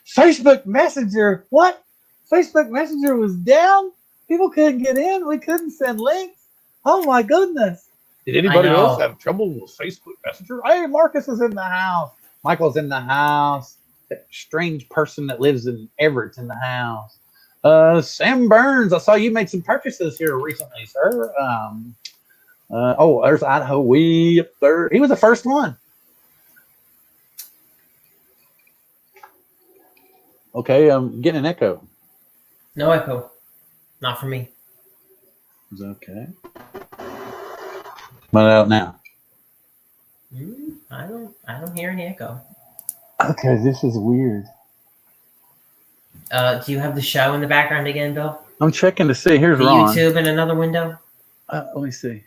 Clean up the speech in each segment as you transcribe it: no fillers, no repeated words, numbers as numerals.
Facebook Messenger. What? Facebook Messenger was down? People couldn't get in. We couldn't send links. Oh, my goodness. Did anybody else have trouble with Facebook Messenger? Hey, Marcus is in the house. Michael's in the house. That strange person that lives in Everett's in the house. Sam Burns, I saw you made some purchases here recently, sir. There's Idaho Wee up there. He was the first one. Okay, I'm getting an echo. No echo. Not for me. It's okay. What out now? I don't hear any echo. Okay, this is weird. Do you have the show in the background again, Bill? I'm checking to see. Here's the Ron. YouTube in another window. Let me see.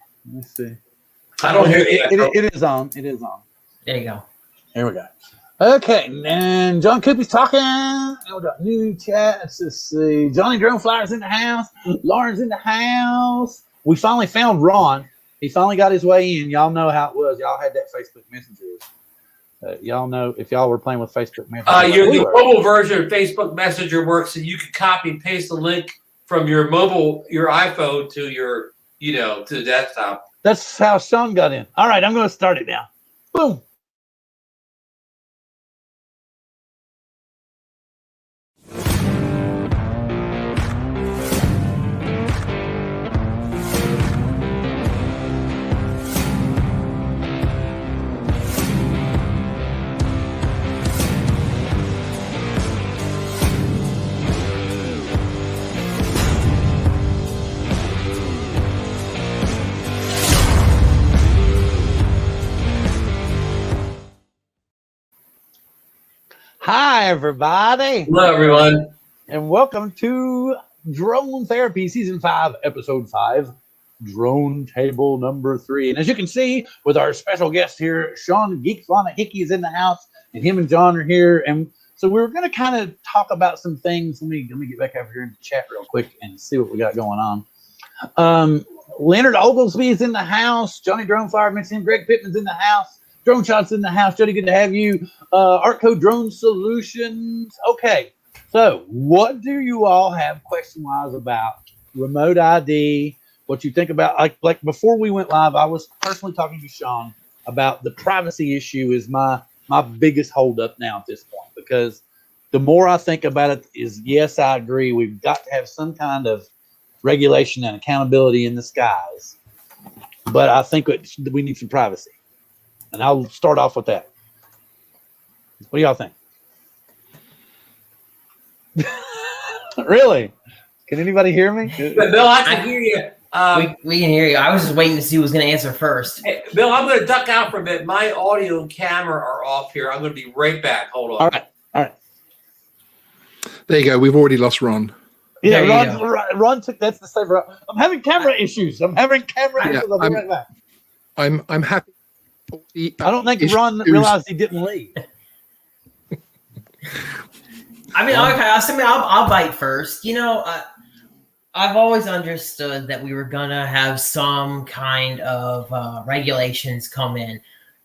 I don't hear it is on. It is on. There you go. Here we go. Okay, and John Cuppi's talking. We got new chats. Let's see. Johnny Droneflyer's in the house. Lauren's in the house. We finally found Ron. He finally got his way in. Y'all know how it was. Y'all had that Facebook Messenger. Y'all know if y'all were playing with Facebook Messenger. The mobile version of Facebook Messenger works, and you can copy and paste the link from your iPhone to your, to the desktop. That's how Sean got in. All right, I'm going to start it now. Boom. Hi, everybody. Hello, everyone. And welcome to Drone Therapy Season 5, Episode 5, Drone Table Number 3. And as you can see, with our special guest here, Sean Geeksvana Hickey is in the house, and him and John are here. And so we're going to kind of talk about some things. Let me get back over here in the chat real quick and see what we got going on. Leonard Oglesby is in the house. Johnny Droneflyer mentioned him. Greg Pittman's in the house. Drone Shots in the house. Jody, good to have you. Artco Drone Solutions. Okay, so what do you all have question-wise about remote ID? What you think about, like before we went live, I was personally talking to Sean about the privacy issue is my biggest holdup now at this point, because the more I think about it is, yes, I agree. We've got to have some kind of regulation and accountability in the skies, but I think we need some privacy. And I'll start off with that. What do y'all think? Really? Can anybody hear me? Bill, I can hear you. We can hear you. I was just waiting to see who was going to answer first. Hey, Bill, I'm going to duck out for a bit. My audio and camera are off here. I'm going to be right back. Hold on. All right. There you go. We've already lost Ron. Yeah, Ron took that's the same. I'm having camera issues. I'll be right back. I'm happy. I don't think Ron realized he didn't leave. I mean, okay, I'll bite first. I've always understood that we were going to have some kind of regulations come in.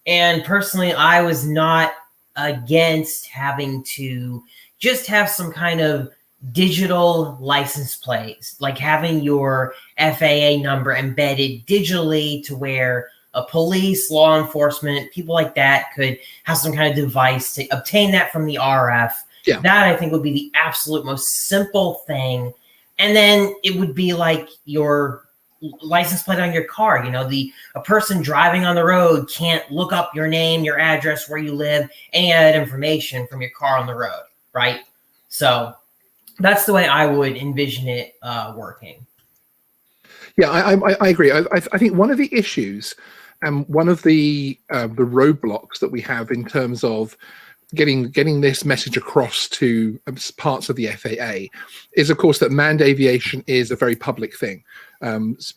And personally, I was not against having to just have some kind of digital license plates, like having your FAA number embedded digitally to where a police, law enforcement, people like that could have some kind of device to obtain that from the RF. Yeah. That I think would be the absolute most simple thing. And then it would be like your license plate on your car. A person driving on the road can't look up your name, your address, where you live, any of that information from your car on the road, right? So that's the way I would envision it working. Yeah, I agree. I think one of the issues and one of the roadblocks that we have in terms of getting this message across to parts of the FAA is, of course, that manned aviation is a very public thing,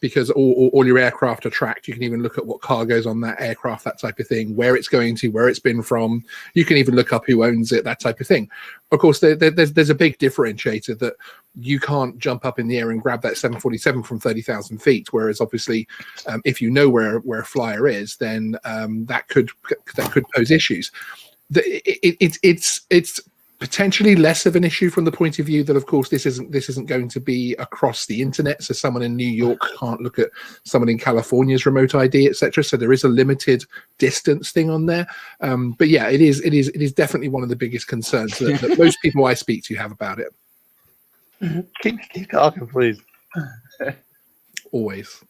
because all your aircraft are tracked. You can even look at what cargo's on that aircraft, that type of thing, where it's going to, where it's been from. You can even look up who owns it, that type of thing. Of course, there's a big differentiator that you can't jump up in the air and grab that 747 from 30,000 feet. Whereas, obviously, if you know where a flyer is, then that could pose issues. It's Potentially less of an issue from the point of view that, of course, this isn't going to be across the internet. So someone in New York can't look at someone in California's remote ID, etc. So there is a limited distance thing on there. But yeah, it is definitely one of the biggest concerns that most people I speak to have about it. Keep talking, please. Always.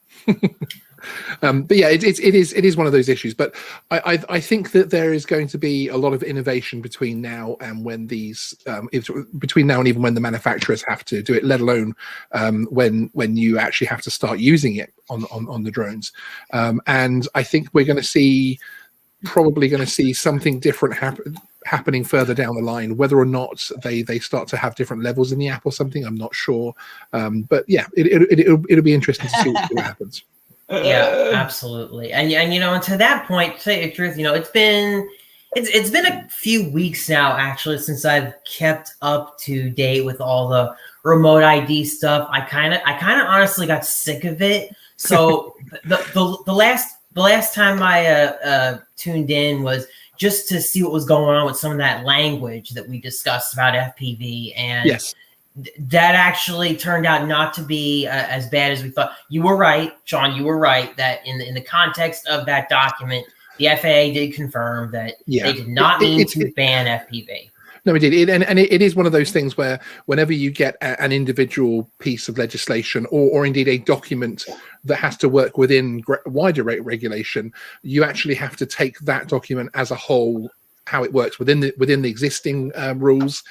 But yeah, it is one of those issues. But I think that there is going to be a lot of innovation between now and when between now and even when the manufacturers have to do it, let alone when you actually have to start using it on the drones. And I think we're probably going to see something different happening further down the line. Whether or not they start to have different levels in the app or something, I'm not sure. But yeah, it'll be interesting to see what happens. Yeah, absolutely. And and to that point, to say the truth, it's been a few weeks now actually since I've kept up to date with all the remote ID stuff. I kind of honestly got sick of it. So the last time I tuned in was just to see what was going on with some of that language that we discussed about FPV, and yes. That actually turned out not to be as bad as we thought. You were right, Sean. You were right that in the context of that document, the FAA did confirm that they did not mean to ban FPV. No, it did. And it is one of those things where whenever you get an individual piece of legislation or indeed a document that has to work within wider regulation, you actually have to take that document as a whole, how it works within the existing rules.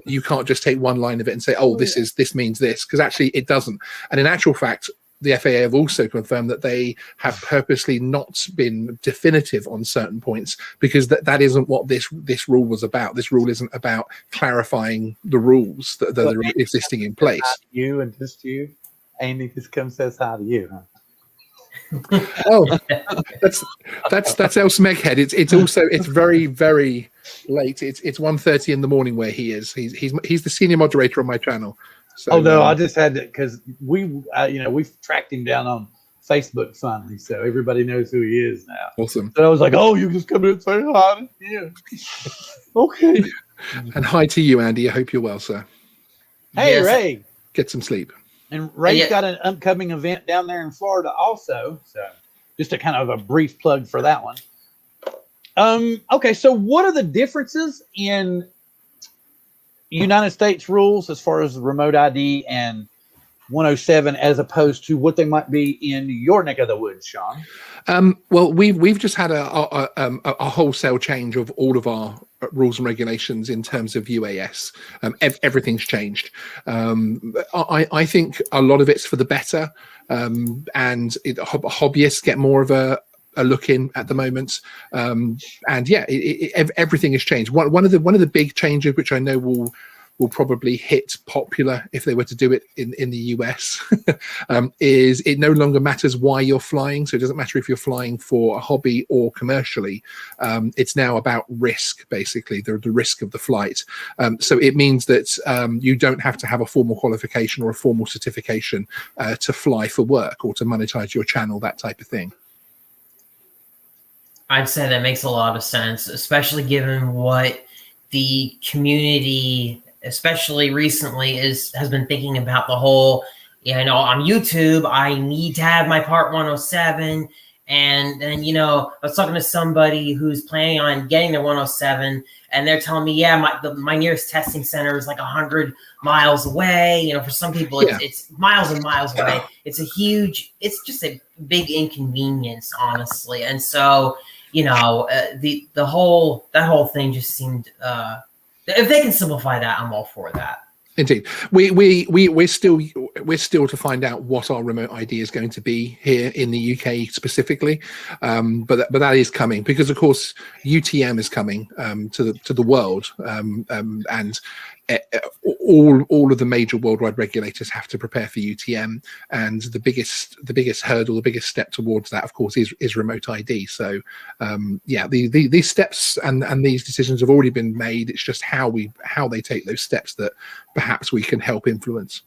You can't just take one line of it and say, oh, this means this, because actually it doesn't. And in actual fact, the FAA have also confirmed that they have purposely not been definitive on certain points, because that isn't what this rule was about. This rule isn't about clarifying the rules that are existing in place. You and just you, Andy just come says hi to you, huh? Oh, that's El Smeghead. It's very, very late. It's 1:30 in the morning where he is. He's the senior moderator on my channel. So, I just had to, because we've tracked him down on Facebook finally, so everybody knows who he is now. Awesome. So I was like, oh, you just come in and say hi. Yeah. Okay. And hi to you, Andy. I hope you're well, sir. Hey, yes. Ray. Get some sleep. And Ray's got an upcoming event down there in Florida also. So just a kind of a brief plug for that one. Okay, so what are the differences in United States rules as far as remote ID and 107 as opposed to what they might be in your neck of the woods, Sean? Well, we've just had a wholesale change of all of our rules and regulations in terms of UAS. Everything's changed. I think a lot of it's for the better, and hobbyists get more of a look in at the moment. And yeah, everything has changed. One of the big changes, which I know will probably hit popular if they were to do it in the US, is it no longer matters why you're flying. So it doesn't matter if you're flying for a hobby or commercially. It's now about risk, basically, the risk of the flight. So it means that you don't have to have a formal qualification or a formal certification to fly for work or to monetize your channel, that type of thing. I'd say that makes a lot of sense, especially given what the community, especially recently, has been thinking about the whole, on YouTube, I need to have my Part 107. And then, I was talking to somebody who's planning on getting their 107, and they're telling me, my nearest testing center is like 100 miles away. For some people, it's miles and miles away. It's just a big inconvenience, honestly. And so, that whole thing just seemed, if they can simplify that, I'm all for that. Indeed, we're still to find out what our remote ID is going to be here in the UK specifically, but that is coming, because of course UTM is coming to the world, and all of the major worldwide regulators have to prepare for UTM, and the biggest hurdle, the biggest step towards that, of course, is remote ID. So these steps and these decisions have already been made. It's just how they take those steps that perhaps we can help influence.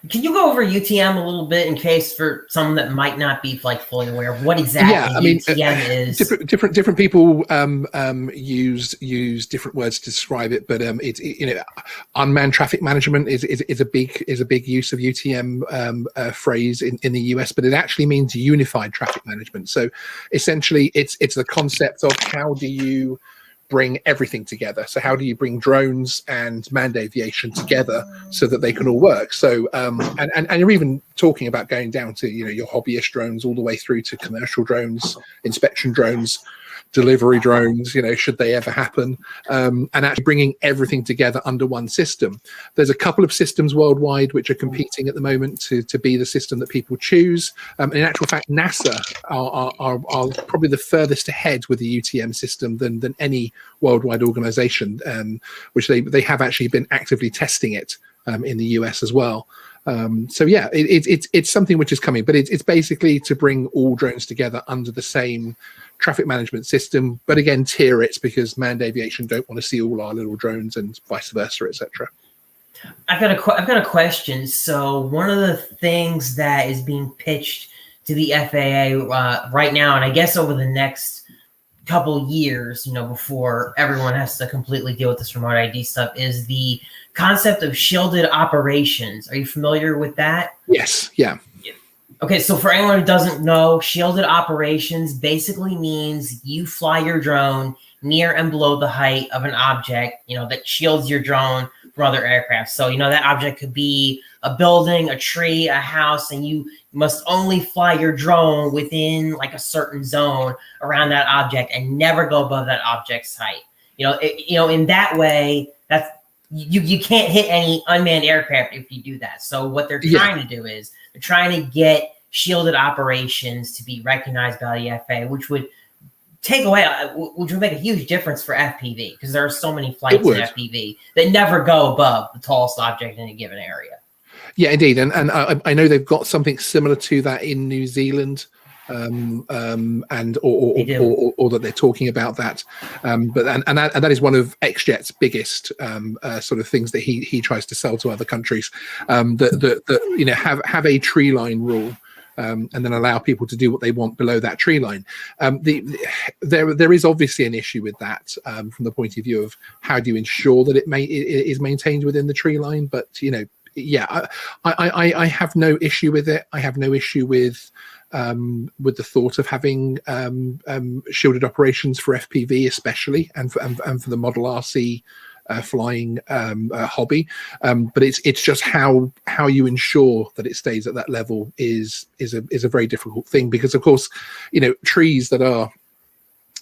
Can you go over UTM a little bit in case for someone that might not be like fully aware of what exactly UTM is? Different people use different words to describe it, but unmanned traffic management is a big use of UTM phrase in the US, but it actually means unified traffic management. So essentially, it's the concept of how do you bring everything together. So how do you bring drones and manned aviation together so that they can all work? So and you're even talking about going down to your hobbyist drones all the way through to commercial drones, inspection drones, delivery drones, should they ever happen, and actually bringing everything together under one system. There's a couple of systems worldwide which are competing at the moment to be the system that people choose. In actual fact, NASA are probably the furthest ahead with the UTM system than any worldwide organization, which they have actually been actively testing it in the US as well. So yeah, it's something which is coming, but it's basically to bring all drones together under the same traffic management system, but again tier it because manned aviation don't want to see all our little drones and vice versa, etc. I've got a question. So one of the things that is being pitched to the FAA right now, and I guess over the next couple years, before everyone has to completely deal with this remote ID stuff, is the concept of shielded operations. Are you familiar with that? Yes. Yeah. Okay, so for anyone who doesn't know, shielded operations basically means you fly your drone near and below the height of an object, that shields your drone from other aircraft. So, that object could be a building, a tree, a house, and you must only fly your drone within like a certain zone around that object and never go above that object's height. In that way, that's you can't hit any unmanned aircraft if you do that. So what they're trying to do is they're trying to get shielded operations to be recognized by the FAA, which would make a huge difference for FPV, because there are so many flights in FPV that never go above the tallest object in a given area. Yeah, indeed, and I know they've got something similar to that in New Zealand, or that they're talking about that, but that is one of XJet's biggest sort of things that he tries to sell to other countries, that have a tree line rule. And then allow people to do what they want below that tree line. There is obviously an issue with that from the point of view of how do you ensure that it is maintained within the tree line. But I have no issue with it. I have no issue with the thought of having shielded operations for FPV, especially, and for the Model RC flying hobby, but it's just how you ensure that it stays at that level is a very difficult thing, because of course trees that are,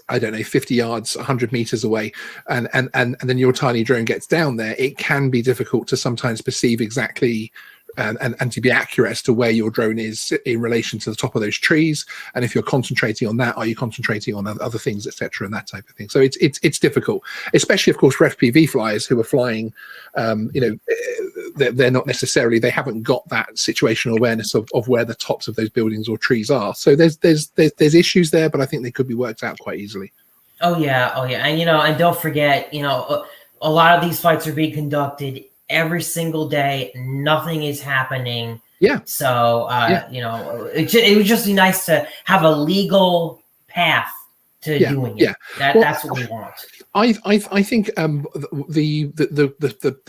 I don't know, 50 yards, 100 meters away, and then your tiny drone gets down there, it can be difficult to sometimes perceive exactly and to be accurate as to where your drone is in relation to the top of those trees. And if you're concentrating on that, are you concentrating on other things, etc., and that type of thing. So it's difficult, especially of course for FPV flyers who are flying. They're not necessarily, they haven't got that situational awareness of where the tops of those buildings or trees are. So there's issues there, but I think they could be worked out quite easily. Oh yeah, and and don't forget, a lot of these flights are being conducted every single day. Nothing is happening. Yeah. So it would just be nice to have a legal path to doing it. That's what we want. I think the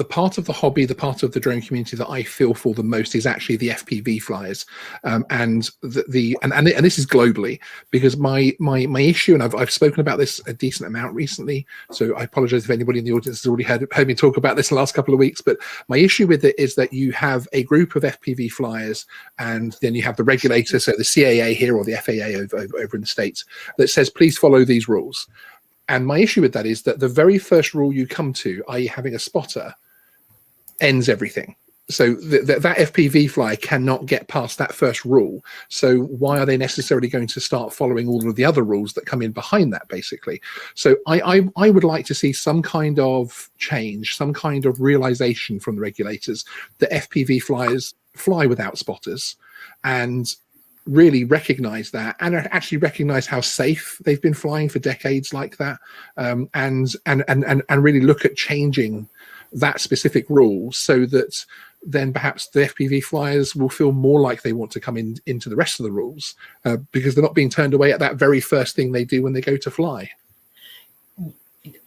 part of the hobby, the part of the drone community that I feel for the most is actually the FPV flyers, and this is globally, because my issue, and I've spoken about this a decent amount recently, so I apologize if anybody in the audience has already heard me talk about this the last couple of weeks, but my issue with it is that you have a group of FPV flyers, and then you have the regulator, so the CAA here or the FAA over in the States, that says please follow these rules. And my issue with that is that the very first rule you come to, i.e. having a spotter, ends everything. So that FPV flyer cannot get past that first rule. So why are they necessarily going to start following all of the other rules that come in behind that, basically? So I would like to see some kind of change, some kind of realization from the regulators that FPV flyers fly without spotters, and really recognize that, and actually recognize how safe they've been flying for decades like that, and really look at changing that specific rule so that then perhaps the FPV flyers will feel more like they want to come into the rest of the rules because they're not being turned away at that very first thing they do when they go to fly.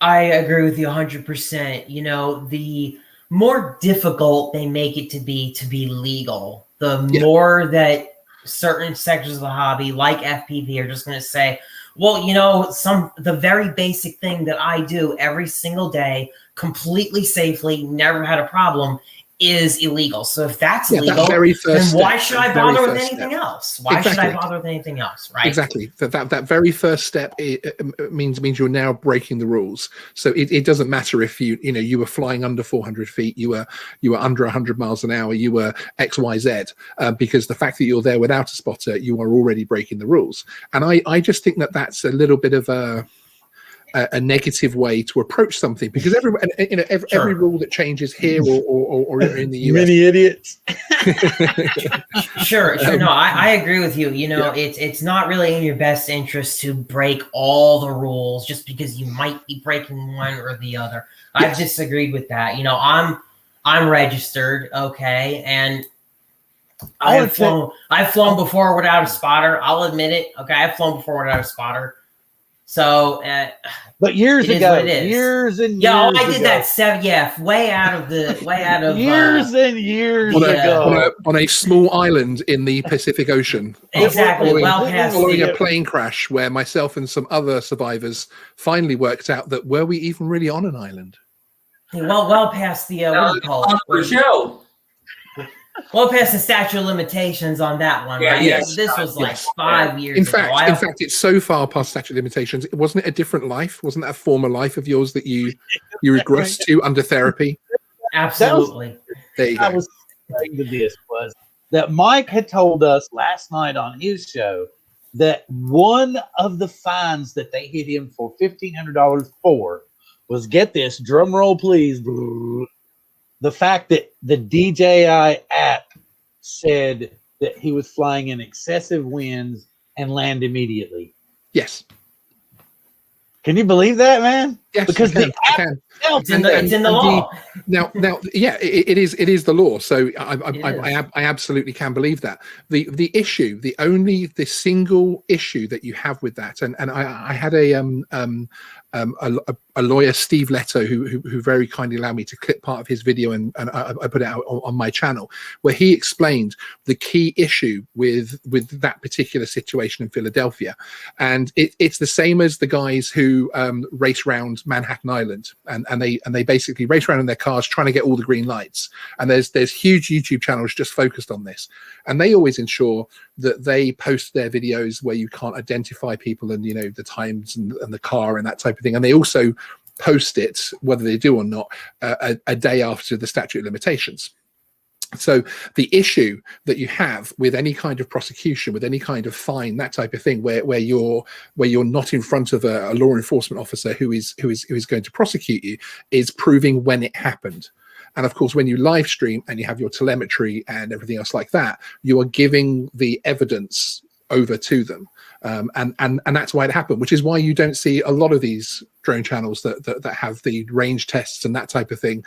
I agree with you 100%. You know, the more difficult they make it to be legal, the more that certain sectors of the hobby, like FPV, are just going to say, well, you know, the very basic thing that I do every single day, completely safely, never had a problem, is illegal. So if that's illegal, then why should I bother with anything else? Why should I bother with anything else? Right? Exactly. That very first step means you're now breaking the rules. So it doesn't matter if you were flying under 400 feet, you were under 100 miles an hour, you were XYZ, because the fact that you're there without a spotter, you are already breaking the rules. And I just think that's a little bit of a negative way to approach something, because every rule that changes here or in the US, many idiots. Sure. No, I agree with you. You know, it's not really in your best interest to break all the rules just because you might be breaking one or the other. I've disagreed with that. You know, I'm registered, okay, and I've flown before without a spotter. I'll admit it. Okay, I've flown before without a spotter. So, but years ago, years and years I did ago. that way out of years and years ago on a small island in the Pacific Ocean. Exactly. Following a plane crash where myself and some other survivors finally worked out that were we even really on an island? Well past the what do you call it? Show. Well past the statute of limitations on that one, right? Yes. This was like 5 years in ago. fact, it's so far past statute of limitations. Wasn't it a different life? Wasn't that a former life of yours that you regressed to under therapy? Absolutely. There you go. I was saying to this was that Mike had told us last night on his show that one of the fines that they hit him for $1,500 for was, get this, drum roll please, the fact that the DJI app said that he was flying in excessive winds and land immediately. Yes. Can you believe that, man? Yes, because the app it's in the law. Now, it is the law. So I absolutely can believe that. The issue, the single issue that you have with that, and I had a lawyer, Steve Leto, who very kindly allowed me to clip part of his video and I put it out on my channel, where he explained the key issue with that particular situation in Philadelphia. And it's the same as the guys who race around Manhattan Island and they basically race around in their cars trying to get all the green lights. And there's huge YouTube channels just focused on this. And they always ensure that they post their videos where you can't identify people and, the times and the car and that type of thing. And they also post it, whether they do or not, a day after the statute of limitations. So the issue that you have with any kind of prosecution, with any kind of fine, that type of thing, where you're not in front of a law enforcement officer who is going to prosecute you, is proving when it happened. And of course, when you live stream and you have your telemetry and everything else like that, you are giving the evidence over to them. And that's why it happened, which is why you don't see a lot of these drone channels that have the range tests and that type of thing.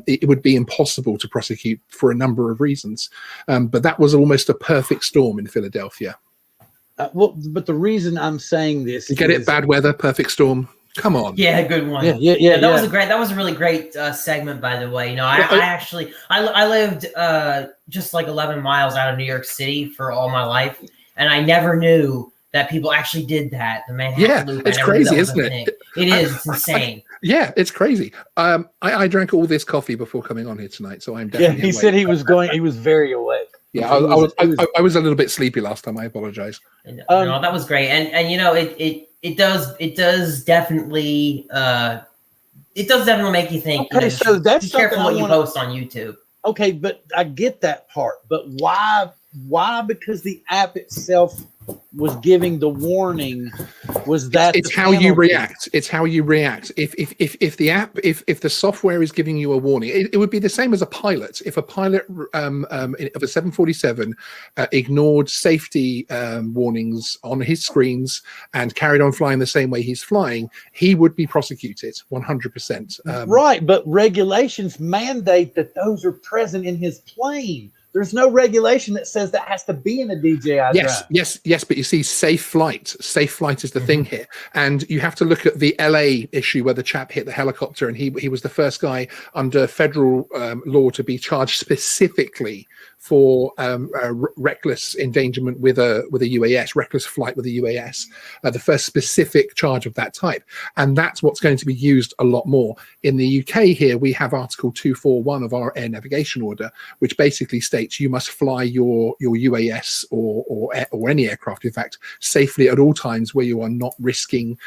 It would be impossible to prosecute for a number of reasons. But that was almost a perfect storm in Philadelphia. But the reason I'm saying this, you get it, bad weather, perfect storm. Come on. Yeah, good one. Yeah. That was a really great segment, by the way. I lived just like 11 miles out of New York City for all my life, and I never knew that people actually did that. The Manhattan Loop. It's crazy, isn't it? It is. It's insane. It's crazy. I drank all this coffee before coming on here tonight, so I'm definitely. Yeah, he said he was very awake. Yeah, I was a little bit sleepy last time. I apologize. No, that was great, and it does definitely make you think. Okay, so that's be careful what you post on YouTube. Okay, but I get that part. But why? Because the app itself was giving the warning, was that it's the how you penalty? react. It's how you react. If the software is giving you a warning, it would be the same as a pilot. If a pilot of a 747 ignored safety warnings on his screens and carried on flying the same way he's flying, he would be prosecuted 100%. Right, but regulations mandate that those are present in his plane. There's no regulation that says that has to be in a DJI drone. Yes. But you see, safe flight is the thing here. And you have to look at the LA issue where the chap hit the helicopter, and he was the first guy under federal law to be charged specifically for reckless endangerment with a UAS, reckless flight with a UAS, the first specific charge of that type. And that's what's going to be used a lot more. In the UK here, we have Article 241 of our air navigation order, which basically states you must fly your UAS or any aircraft, in fact, safely at all times where you are not risking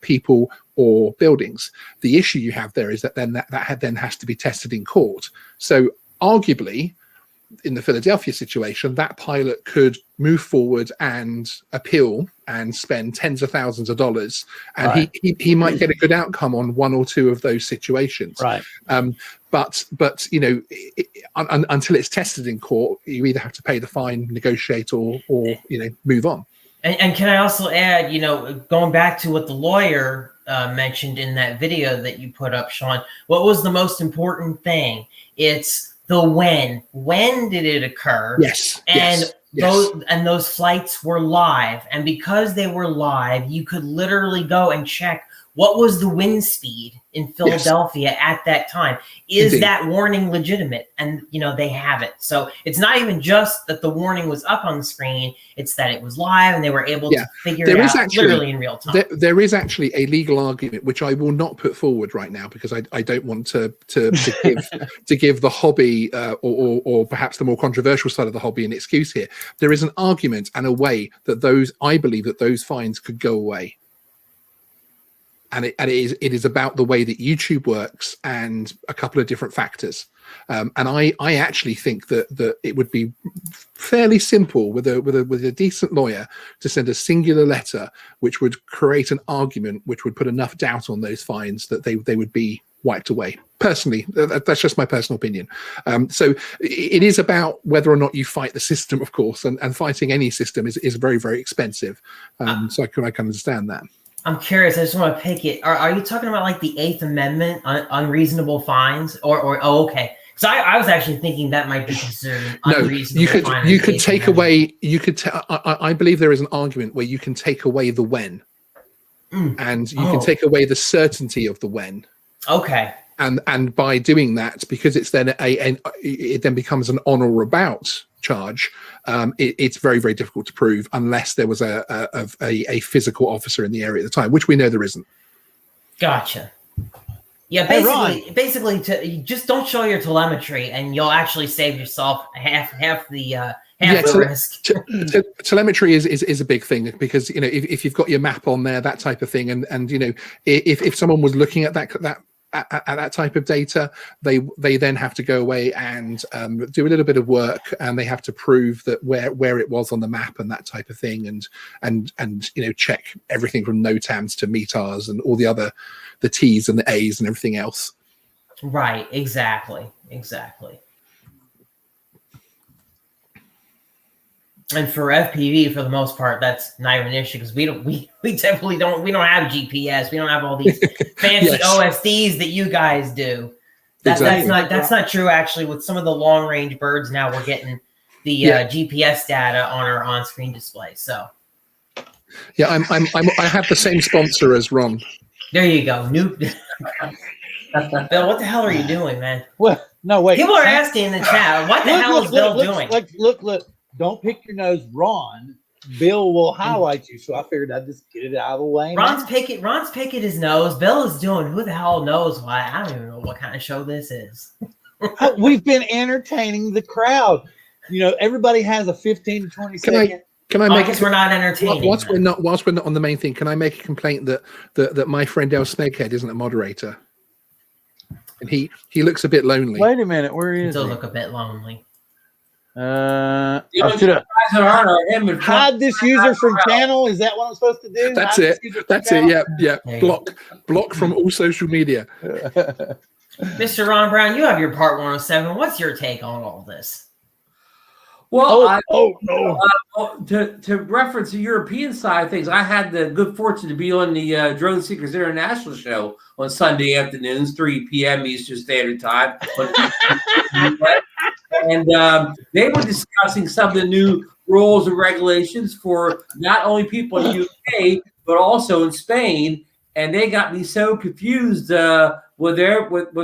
people or buildings. The issue you have there is that then that then has to be tested in court. So arguably, in the Philadelphia situation, that pilot could move forward and appeal and spend tens of thousands of dollars, and Right. he might get a good outcome on one or two of those situations. Right. But you know, until it's tested in court, you either have to pay the fine, negotiate, or you know, move on. And can I also add, you know, going back to what the lawyer mentioned in that video that you put up, Sean, what was the most important thing? It's the when. When did it occur? Yes. And yes. those flights were live. And because they were live, you could literally go and check what was the wind speed in Philadelphia at that time. Is Indeed. that warning legitimate? And, you know, they have it. So it's not even just that the warning was up on the screen. It's that it was live and they were able to figure it out literally in real time. There is actually a legal argument, which I will not put forward right now because I don't want to give the hobby or perhaps the more controversial side of the hobby an excuse here. There is an argument and a way that I believe that those fines could go away. And it is about the way that YouTube works and a couple of different factors. And I actually think that it would be fairly simple with a decent lawyer to send a singular letter which would create an argument which would put enough doubt on those fines that they would be wiped away. Personally, that's just my personal opinion. So it is about whether or not you fight the system, of course, and fighting any system is very, very expensive. So I can understand that. I'm curious. I just want to pick it. Are you talking about like the 8th Amendment, unreasonable fines, or okay? So I was actually thinking that might be considered unreasonable. No, you could take away. I believe there is an argument where you can take away the when, and you can take away the certainty of the when. Okay. And by doing that, because it's then it then becomes an on or about charge, it's very, very difficult to prove unless there was a physical officer in the area at the time, which we know there isn't. Gotcha. Yeah, basically, you just don't show your telemetry, and you'll actually save yourself half the risk. Telemetry is a big thing because, you know, if you've got your map on there, that type of thing, and you know, if someone was looking at that type of data, they then have to go away and do a little bit of work, and they have to prove that where it was on the map and that type of thing, and you know, check everything from NOTAMs to METARs and all the T's and the A's and everything else. Right. Exactly. And for FPV, for the most part, that's not even an issue because we definitely don't have GPS. We don't have all these fancy OSDs that you guys do. That's not true actually. With some of the long range birds now, we're getting the GPS data on our on screen display. So yeah, I have the same sponsor as Ron. There you go. Bill, what the hell are you doing, man? Well, no, wait. People are asking in the chat, what the hell is Bill doing? Look. Don't pick your nose, Ron. Bill will highlight you. So I figured I'd just get it out of the way. Ron's picking his nose. Bill is doing who the hell knows why. I don't even know what kind of show this is. We've been entertaining the crowd. You know, everybody has a 15 to 20 second. Can I make? I guess we're not entertaining. Whilst we're not on the main thing, can I make a complaint that my friend El Snakehead isn't a moderator, and he looks a bit lonely. Wait a minute, where is he? He does look a bit lonely. I that are him and hide this user from channel. Is that what I'm supposed to do? That's Hide it. this user from That's it. channel? Yeah. Block from all social media. Mr. Ron Brown, you have your part 107. What's your take on all this? Well, no. To reference the European side of things, I had the good fortune to be on the Drone Seekers International show on Sunday afternoons, 3 p.m. Eastern Standard Time. And they were discussing some of the new rules and regulations for not only people in the UK, but also in Spain. And they got me so confused with what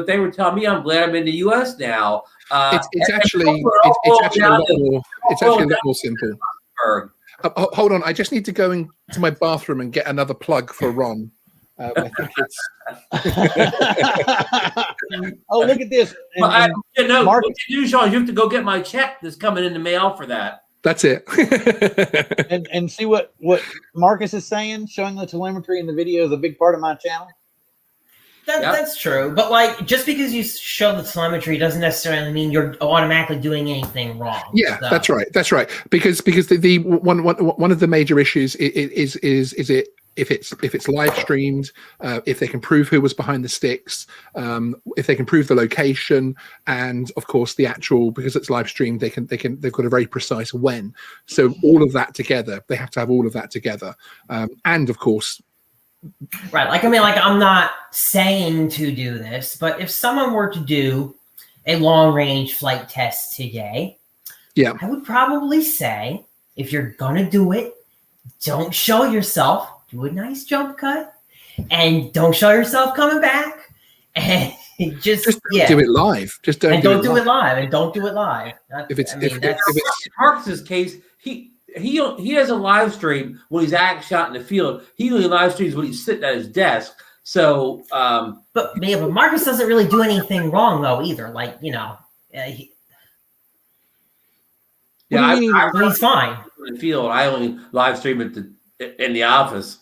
they were telling me. I'm glad I'm in the US now. It's actually a lot more simple. Hold on, I just need to go into my bathroom and get another plug for Ron. I think it's. Oh, look at this! What you do, Sean, you have to go get my check that's coming in the mail for that. That's it. and see what Marcus is saying, showing the telemetry in the video is a big part of my channel. That's true, but like just because you show the telemetry doesn't necessarily mean you're automatically doing anything wrong. Yeah, so. That's right. Because the one of the major issues is it if it's live streamed, if they can prove who was behind the sticks, if they can prove the location, and of course the actual, because it's live streamed, they've got a very precise when. So all of that together, they have to have all of that together, and of course. Right. Like, I mean, like, I'm not saying to do this, but if someone were to do a long range flight test today, I would probably say, if you're going to do it, don't show yourself, do a nice jump cut, and don't show yourself coming back. And just do it live. Just don't do it live. And don't do it live. If it's Marcus's case, he has a live stream when he's actually out in the field. He only live streams when he's sitting at his desk. So, but Marcus doesn't really do anything wrong though either. Like he's fine in the field. I only live stream in the office.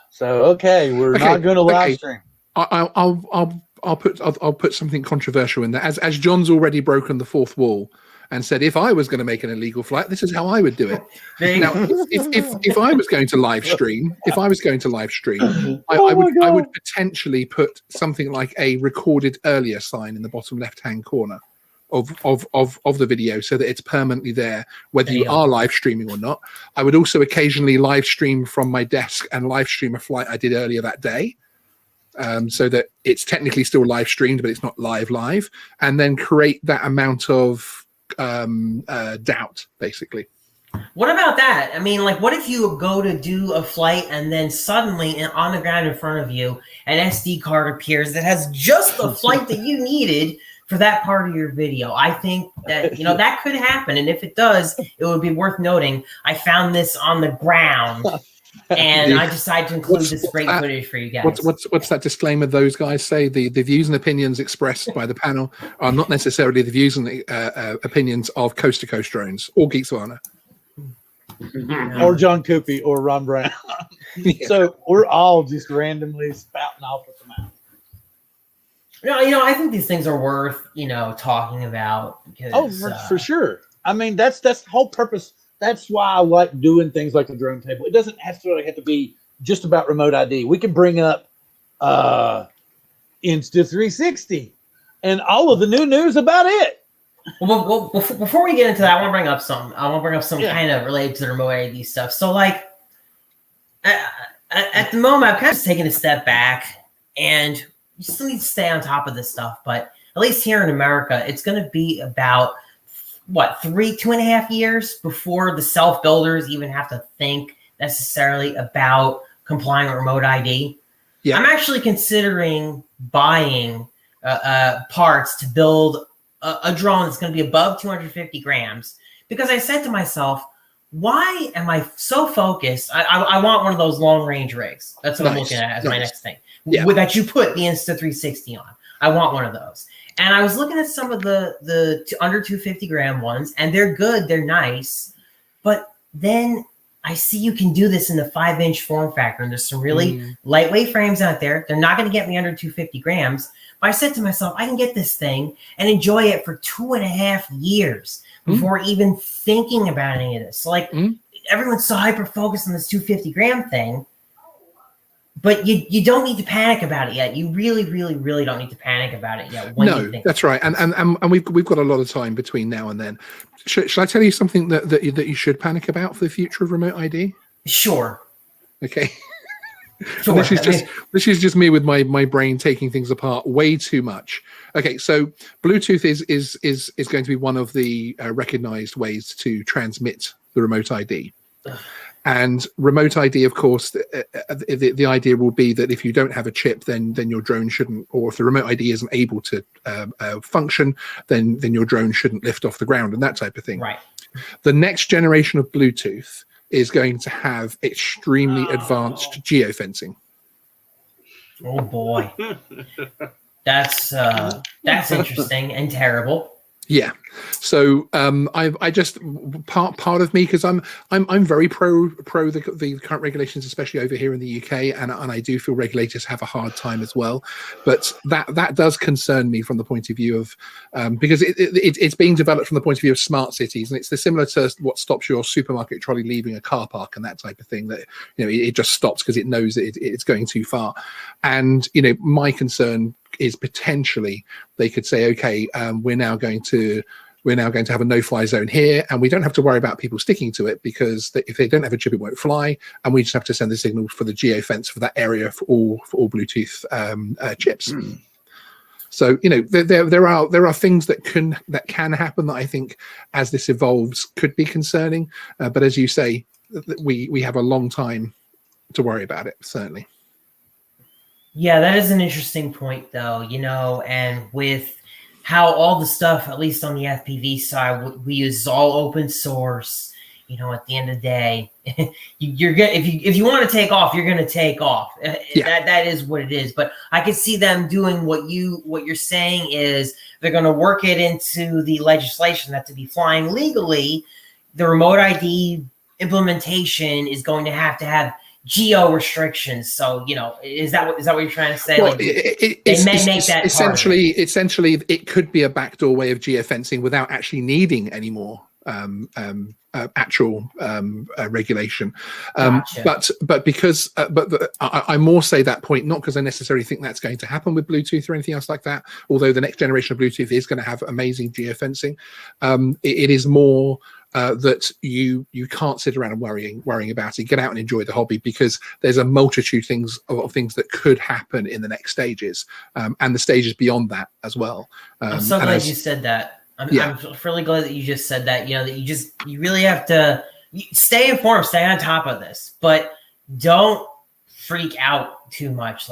So we're not going to live stream. I'll put something controversial in there. As John's already broken the fourth wall and said, if I was going to make an illegal flight, this is how I would do it. Now, if I was going to live stream, I would potentially put something like a recorded earlier sign in the bottom left-hand corner of the video, so that it's permanently there, whether you are live streaming or not. I would also occasionally live stream from my desk and live stream a flight I did earlier that day. So that it's technically still live streamed, but it's not live, and then create that amount of doubt, basically. What about that? I mean, like, what if you go to do a flight and then suddenly on the ground in front of you, an SD card appears that has just the flight that you needed for that part of your video? I think that, that could happen. And if it does, it would be worth noting. I found this on the ground. And I decided to include this great footage for you guys. What's that disclaimer those guys say? The views and opinions expressed by the panel are not necessarily the views and opinions of Coast to Coast Drones or Geeksvana. Or John Cuppi or Ron Brown. So we're all just randomly spouting off with the mouth. I think these things are worth, talking about. Because, for sure. I mean, that's the whole purpose. That's why I like doing things like the drone table. It doesn't necessarily have to be just about remote ID. We can bring up Insta360 and all of the new news about it. Well, before we get into that, I want to bring up some kind of related to the remote ID stuff. So, like, at the moment, I'm kind of taking a step back, and you still need to stay on top of this stuff. But at least here in America, it's going to be about 2.5 years before the self-builders even have to think necessarily about complying with remote ID. Yeah. I'm actually considering buying parts to build a drone that's going to be above 250 grams, because I said to myself, why am I so focused? I want one of those long-range rigs. That's what I'm looking at as my next thing. Yeah. That you put the Insta360 on. I want one of those. And I was looking at some of the under 250 gram ones, and they're good, they're nice. But then I see you can do this in the 5-inch form factor, and there's some really lightweight frames out there. They're not going to get me under 250 grams. But I said to myself, I can get this thing and enjoy it for 2.5 years before even thinking about any of this. So like everyone's so hyper focused on this 250 gram thing, but you don't need to panic about it yet. You really, really, really don't need to panic about it yet. No, that's right. And we've got a lot of time between now and then. Should I tell you something that you should panic about for the future of remote ID? Sure. Okay. Sure. This is just me with my brain taking things apart way too much. Okay, so Bluetooth is going to be one of the recognized ways to transmit the remote ID. And remote ID, of course, the idea will be that if you don't have a chip, then your drone shouldn't, or if the remote ID isn't able to function, then your drone shouldn't lift off the ground and that type of thing. Right. The next generation of Bluetooth is going to have extremely advanced geofencing. Oh boy, that's interesting and terrible. Yeah. So I just part of me, because I'm very pro the current regulations, especially over here in the UK, and I do feel regulators have a hard time as well. But that does concern me from the point of view of because it's being developed from the point of view of smart cities, and it's similar to what stops your supermarket trolley leaving a car park and that type of thing. That it just stops because it knows that it's going too far. And my concern is potentially they could say, okay, we're now going to have a no-fly zone here, and we don't have to worry about people sticking to it, because if they don't have a chip, it won't fly, and we just have to send the signal for the geofence for that area for all Bluetooth chips. So there are things that can happen that I think, as this evolves, could be concerning. But as you say, we have a long time to worry about it, certainly. Yeah, that is an interesting point, though, and with how all the stuff, at least on the FPV side, we use all open source. At the end of the day, you're good. If you want to take off, you're going to take off. Yeah. That is what it is. But I could see them doing what you're saying is they're going to work it into the legislation that to be flying legally, the remote ID implementation is going to have geo restrictions. So is that what you're trying to say? Well, they may make that essentially it could be a backdoor way of geofencing without actually needing any more actual regulation. Gotcha. But because I more say that point not because I necessarily think that's going to happen with Bluetooth or anything else like that, although the next generation of Bluetooth is going to have amazing geofencing. It is more that you can't sit around and worrying about it. Get out and enjoy the hobby, because there's a multitude of things that could happen in the next stages, and the stages beyond that as well. I'm so glad you said that. I'm really glad that you just said that. That you really have to stay informed, stay on top of this, but don't freak out too much.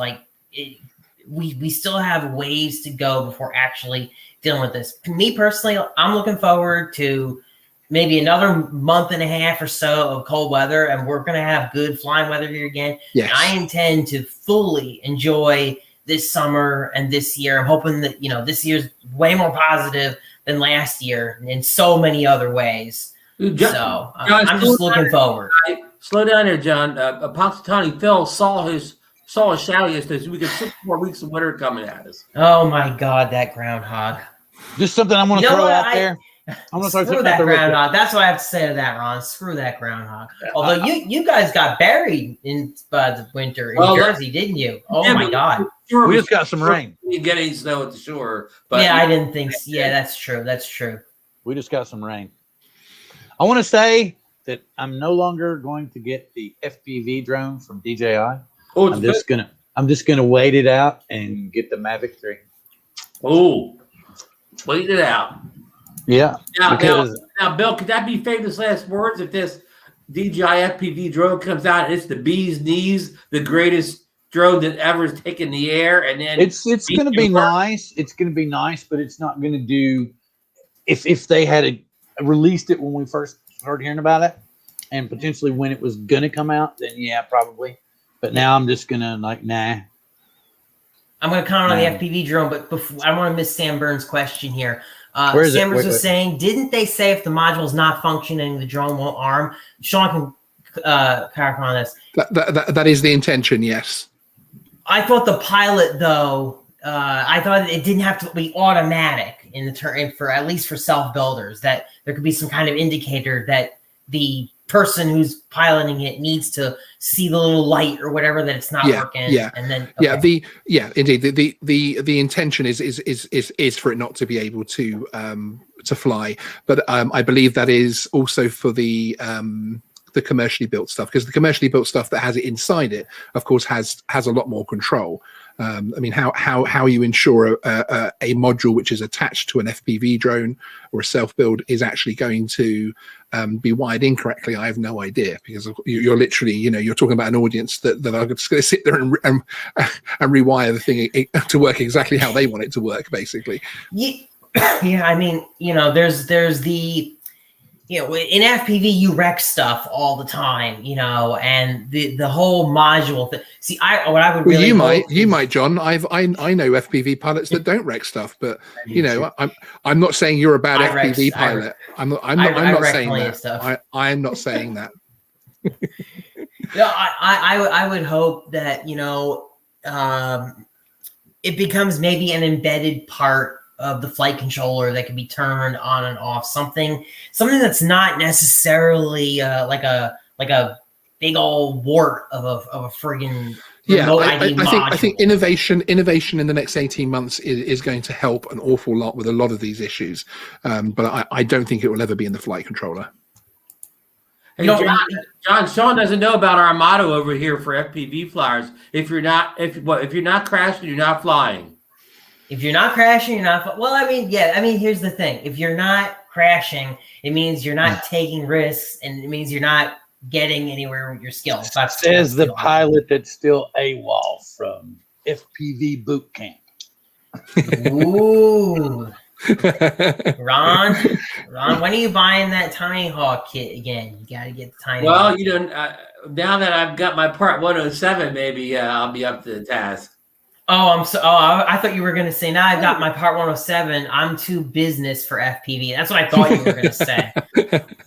We still have ways to go before actually dealing with this. Me personally, I'm looking forward to maybe another month and a half or so of cold weather, and we're going to have good flying weather here again. Yes. And I intend to fully enjoy this summer and this year. I'm hoping that, this year's way more positive than last year in so many other ways. John, I'm just looking forward. Slow down there, John. Punxsutawney Phil saw a shadow yesterday, so we got 6 more weeks of winter coming at us. Oh my God, that groundhog. Just something I'm going to throw out there. I'm gonna Screw that groundhog. That's what I have to say to that, Ron. Screw that groundhog. Although you guys got buried in the winter in Jersey, didn't you? Oh my God. We just got some rain. We didn't get any snow at the shore. But I didn't think so. Yeah, that's true. That's true. We just got some rain. I want to say that I'm no longer going to get the FPV drone from DJI. Oh, I'm just gonna wait it out and get the Mavic 3. Oh, wait it out. Yeah. Now, Bill, could that be famous last words if this DJI FPV drone comes out and it's the bee's knees, the greatest drone that ever has taken the air, and then it's going to be nice. It's going to be nice, but it's not going to do. If they had released it when we first started hearing about it, and potentially when it was going to come out, then yeah, probably. But now I'm just going to nah. I'm going to comment on the FPV drone, but before, I want to miss Sam Burns' question here. Sam Burns was saying, didn't they say if the module is not functioning, the drone won't arm? Sean can clarify on this. That is the intention, yes. I thought the pilot, though, I thought it didn't have to be automatic in the turn for at least for self builders. That there could be some kind of indicator that the person who's piloting it needs to see the little light or whatever that it's not working. Yeah, and then indeed. The intention is for it not to be able to fly, but I believe that is also for the commercially built stuff, because the commercially built stuff that has it inside it, of course, has a lot more control. I mean, how you ensure a module which is attached to an FPV drone or a self-build is actually going to be wired incorrectly, I have no idea, because you're literally, you're talking about an audience that are just going to sit there and rewire the thing to work exactly how they want it to work, basically. Yeah, I mean, there's the, in FPV you wreck stuff all the time, and the whole module thing. See, what I would really you might, John. I know FPV pilots that don't wreck stuff, but I'm not saying you're a bad FPV pilot. I'm not saying that. I am not saying that. No, I would hope that it becomes maybe an embedded part of the flight controller that can be turned on and off. Something that's not necessarily like a big old wart of a friggin' remote ID module. I think innovation in the next 18 months is going to help an awful lot with a lot of these issues. But I don't think it will ever be in the flight controller. Hey, John, Sean doesn't know about our motto over here for FPV flyers. If you're not crashing, you're not flying. If you're not crashing, you're not. Well, here's the thing. If you're not crashing, it means you're not taking risks, and it means you're not getting anywhere with your skills. Says the pilot that's still AWOL from FPV boot camp. Ooh. Ron, when are you buying that Tiny Hawk kit again? You got to get the Tiny Hawk. Well, now that I've got my Part 107, maybe I'll be up to the task. I thought you were going to say, now I've got my Part 107. I'm too business for FPV. That's what I thought you were going to say.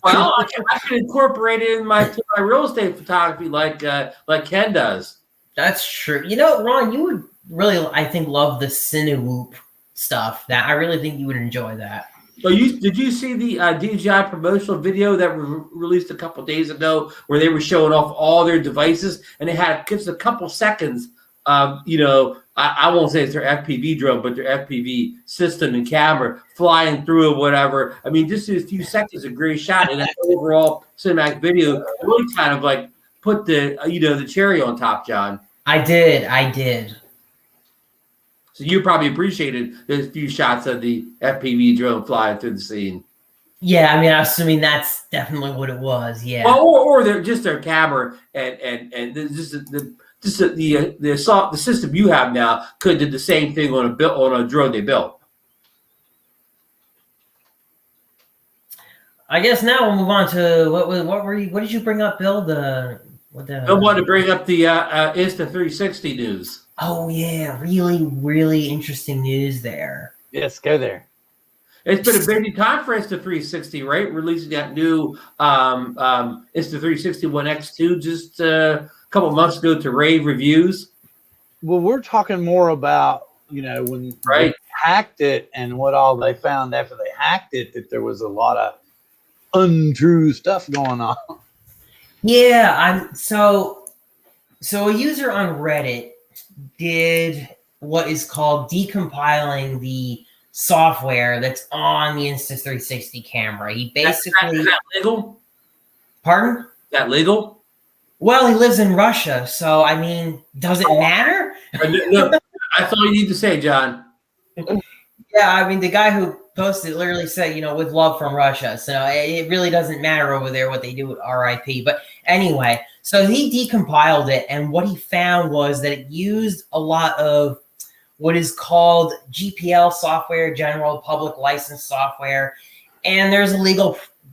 Well, I can incorporate it in my real estate photography like Ken does. That's true. Ron, you would really, I think, love the Cinewhoop stuff. That I really think you would enjoy that. So did you see the DJI promotional video that was released a couple days ago where they were showing off all their devices, and they had just a couple seconds I won't say it's their FPV drone, but their FPV system and camera flying through or whatever. I mean, just a few seconds of great shot, and that overall cinematic video really kind of like put the cherry on top, John. I did. So you probably appreciated those few shots of the FPV drone flying through the scene. Yeah, I mean, I'm assuming that's definitely what it was. Yeah. Well, or their camera and the system you have now could do the same thing on a drone they built. I guess now we'll move on to what did you bring up, Bill? Bill wanted to bring up the Insta360 news. Oh yeah, really, really interesting news there. Yes, go there. It's been a busy time for Insta360, right? Releasing that new Insta360 One X2 just couple months ago to rave reviews. Well, we're talking more about, when they hacked it and what all they found after they hacked it, that there was a lot of untrue stuff going on. Yeah, so a user on Reddit did what is called decompiling the software that's on the Insta360 camera. He basically... Is that legal? Pardon? Is that legal? Well, he lives in Russia, so, I mean, does it matter? No, that's all you need to say, John. Yeah, I mean, the guy who posted literally said, with love from Russia. So it really doesn't matter over there what they do with RIP. But anyway, so he decompiled it, and what he found was that it used a lot of what is called GPL software, general public license software, and there's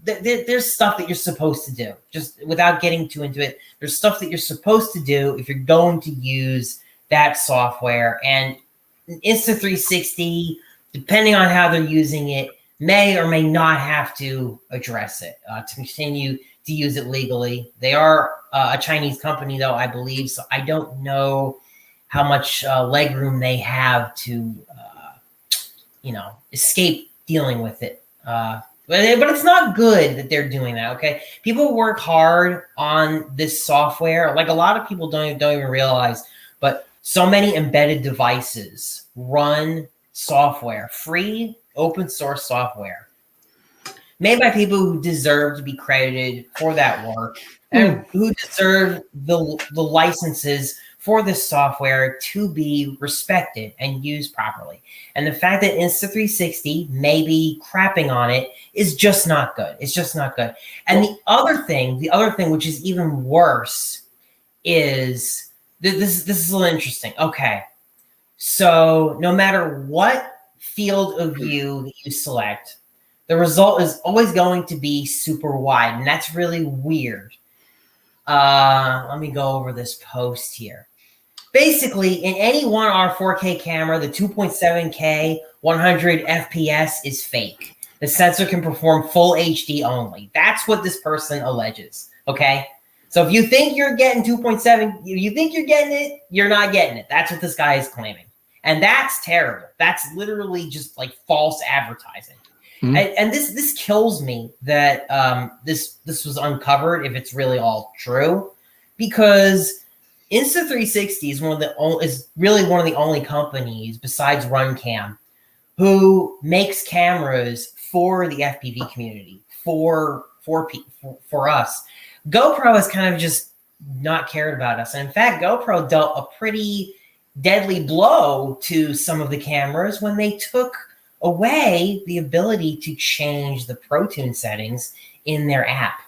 there's stuff that you're supposed to do. Just without getting too into it, there's stuff that you're supposed to do if you're going to use that software. And Insta360, depending on how they're using it, may or may not have to address it to continue to use it legally. They are a Chinese company, though, I believe. So I don't know how much leg room they have to, escape dealing with it. But it's not good that they're doing that. Okay, people work hard on this software. Like a lot of people don't even realize, but so many embedded devices run software, free open source software, made by people who deserve to be credited for that work and who deserve the licenses for this software to be respected and used properly. And the fact that Insta360 may be crapping on it is just not good. It's just not good. And the other thing, which is even worse, is this is a little interesting. Okay, so no matter what field of view that you select, the result is always going to be super wide, and that's really weird. Let me go over this post here. Basically, in any 1R 4K camera, the 2.7K 100 FPS is fake. The sensor can perform full HD only. That's what this person alleges, okay? So if you think you're getting 2.7, you think you're getting it, you're not getting it. That's what this guy is claiming. And that's terrible. That's literally just like false advertising. And this kills me that this was uncovered, if it's really all true, because Insta360 is really one of the only companies besides RunCam who makes cameras for the FPV community, for us. GoPro has kind of just not cared about us. And in fact, GoPro dealt a pretty deadly blow to some of the cameras when they took away the ability to change the ProTune settings in their app,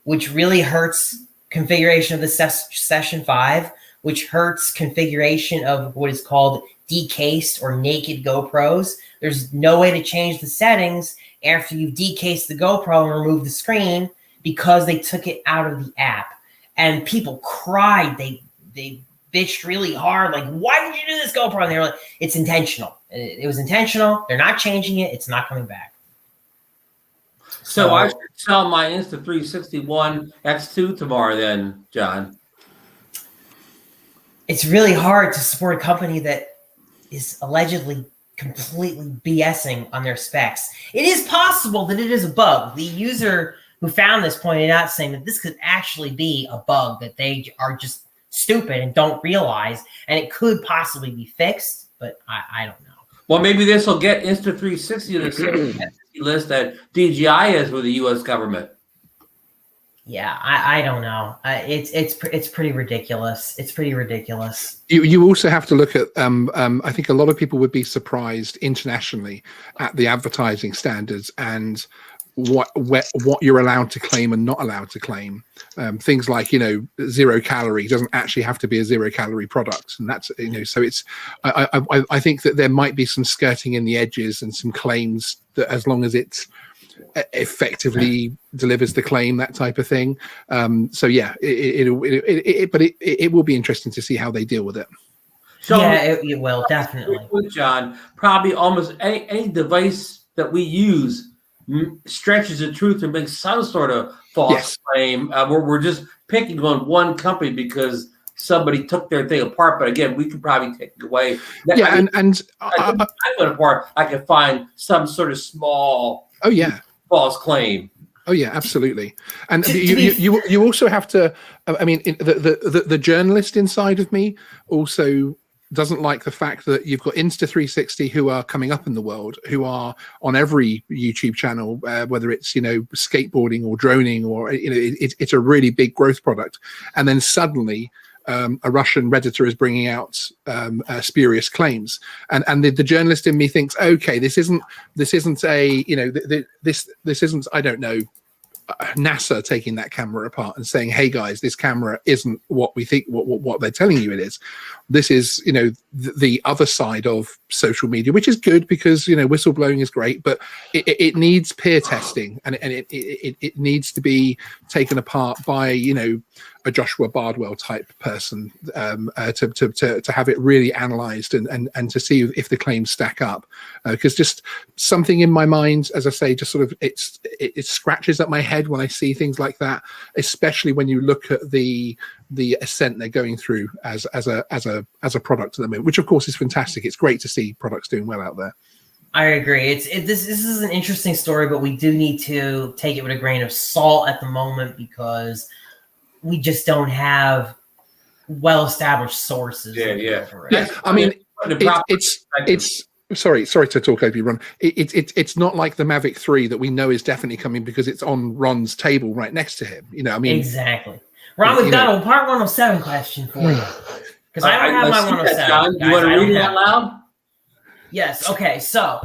which really hurts configuration of the Session 5, which hurts configuration of what is called decased or naked GoPros. There's no way to change the settings after you've decased the GoPro and removed the screen because they took it out of the app. And people cried. They bitched really hard, like, why did you do this, GoPro? And they were like, it's intentional. It was intentional. They're not changing it. It's not coming back. So I should sell my Insta360 One X2 tomorrow then, John. It's really hard to support a company that is allegedly completely BSing on their specs. It is possible that it is a bug. The user who found this pointed out, saying that this could actually be a bug, that they are just stupid and don't realize, and it could possibly be fixed, but I don't know. Well, maybe this will get Insta360 to the same list that DJI is with the U.S. government. Yeah, I don't know. It's pretty ridiculous. It's pretty ridiculous. You also have to look at. I think a lot of people would be surprised internationally at the advertising standards and what you're allowed to claim and not allowed to claim. Things like 0 calorie doesn't actually have to be a 0 calorie product, and that's so it's. I think that there might be some skirting in the edges and some claims that, as long as it's effectively delivers the claim, that type of thing. So yeah, it will be interesting to see how they deal with it. So yeah, it will definitely. With John, probably almost any device that we use stretches the truth and makes some sort of false claim. We're just picking on one company because somebody took their thing apart. But again, we could probably take it away. Yeah, I went apart. I could find some sort of small. Oh yeah. False claim. Oh yeah, absolutely. And you also have to. I mean, the journalist inside of me also doesn't like the fact that you've got Insta360 who are coming up in the world, who are on every YouTube channel, whether it's skateboarding or droning or it's a really big growth product, and then suddenly a Russian Redditor is bringing out spurious claims, and the journalist in me thinks, okay, this isn't a this isn't, I don't know, NASA taking that camera apart and saying, hey guys, this camera isn't what we think what they're telling you it is. This is the other side of social media, which is good because whistleblowing is great, but it needs peer testing, and it needs to be taken apart by a Joshua Bardwell type person to have it really analysed and to see if the claims stack up. Because just something in my mind, as I say, just sort of it scratches at my head when I see things like that, especially when you look at the ascent they're going through as a product at the moment, which of course is fantastic. It's great to see products doing well out there. I agree. This is an interesting story, but we do need to take it with a grain of salt at the moment because we just don't have well-established sources. Yeah. I mean, it's sorry to talk over you, Ron. It's not like the Mavic 3 that we know is definitely coming because it's on Ron's table right next to him. I mean, exactly. Ron, we've got a part 107 question for you because I don't have my 107. You want to read it out loud? Yes. Okay. So,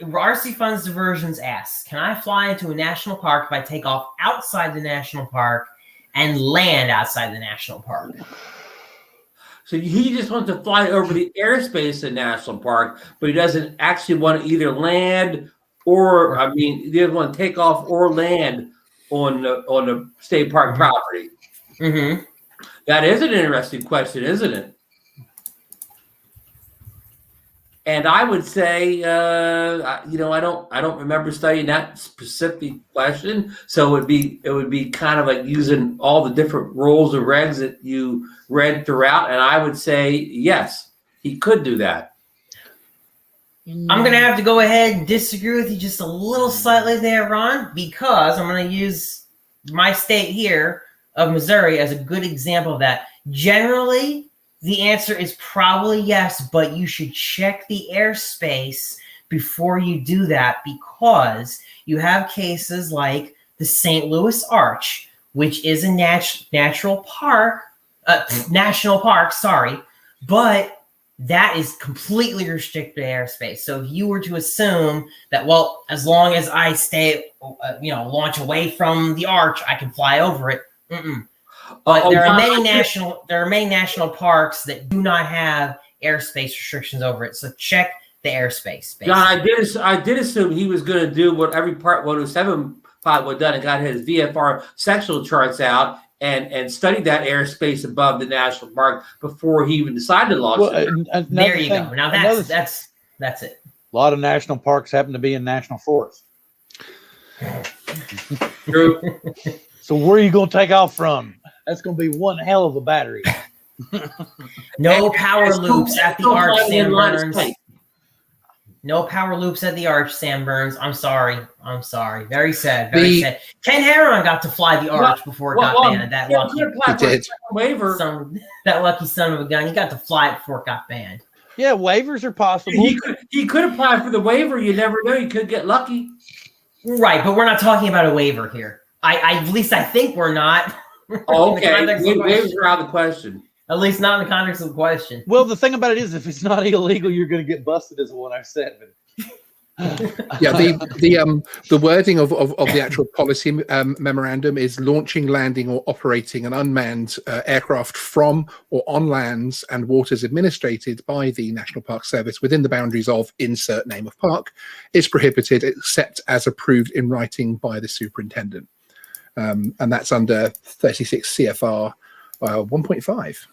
RC Funds Diversions asks, "Can I fly into a national park if I take off outside the national park and land outside the national park?" So he just wants to fly over the airspace of the national park, but he doesn't actually want to either land or, he doesn't want to take off or land on the state park property. Mm-hmm. That is an interesting question, isn't it? And I would say, I don't remember studying that specific question. So it would be kind of like using all the different rules and regs that you read throughout. And I would say, yes, he could do that. I'm going to have to go ahead and disagree with you just a little slightly there, Ron, because I'm going to use my state here of Missouri as a good example of that. Generally, the answer is probably yes, but you should check the airspace before you do that because you have cases like the St. Louis Arch, which is a national park, but that is completely restricted airspace. So if you were to assume that, well, as long as I stay, launch away from the arch, I can fly over it. But there are many national parks that do not have airspace restrictions over it. So check the airspace. Basically. John, I did assume he was going to do what every Part 107 pilot would have done and got his VFR sectional charts out and studied that airspace above the national park before he even decided to launch it. There you go. Now that's it. A lot of national parks happen to be in national forests. True. So where are you going to take off from? That's going to be one hell of a battery. No power loops at the arch, Sam Burns. No power loops at the arch, Sam Burns. I'm sorry. Very sad. Very sad. Ken Heron got to fly the arch before it got banned. That lucky son of a gun. He got to fly it before it got banned. Yeah, waivers are possible. He could apply for the waiver. You never know. You could get lucky. Right, but we're not talking about a waiver here. At least I think we're not. Okay, waivers are out of the question. At least not in the context of the question. Well, the thing about it is, if it's not illegal, you're going to get busted as a 107. Yeah, the wording of the actual policy memorandum is launching, landing, or operating an unmanned aircraft from or on lands and waters administrated by the National Park Service within the boundaries of insert name of park is prohibited except as approved in writing by the superintendent. And that's under 36 CFR 1.5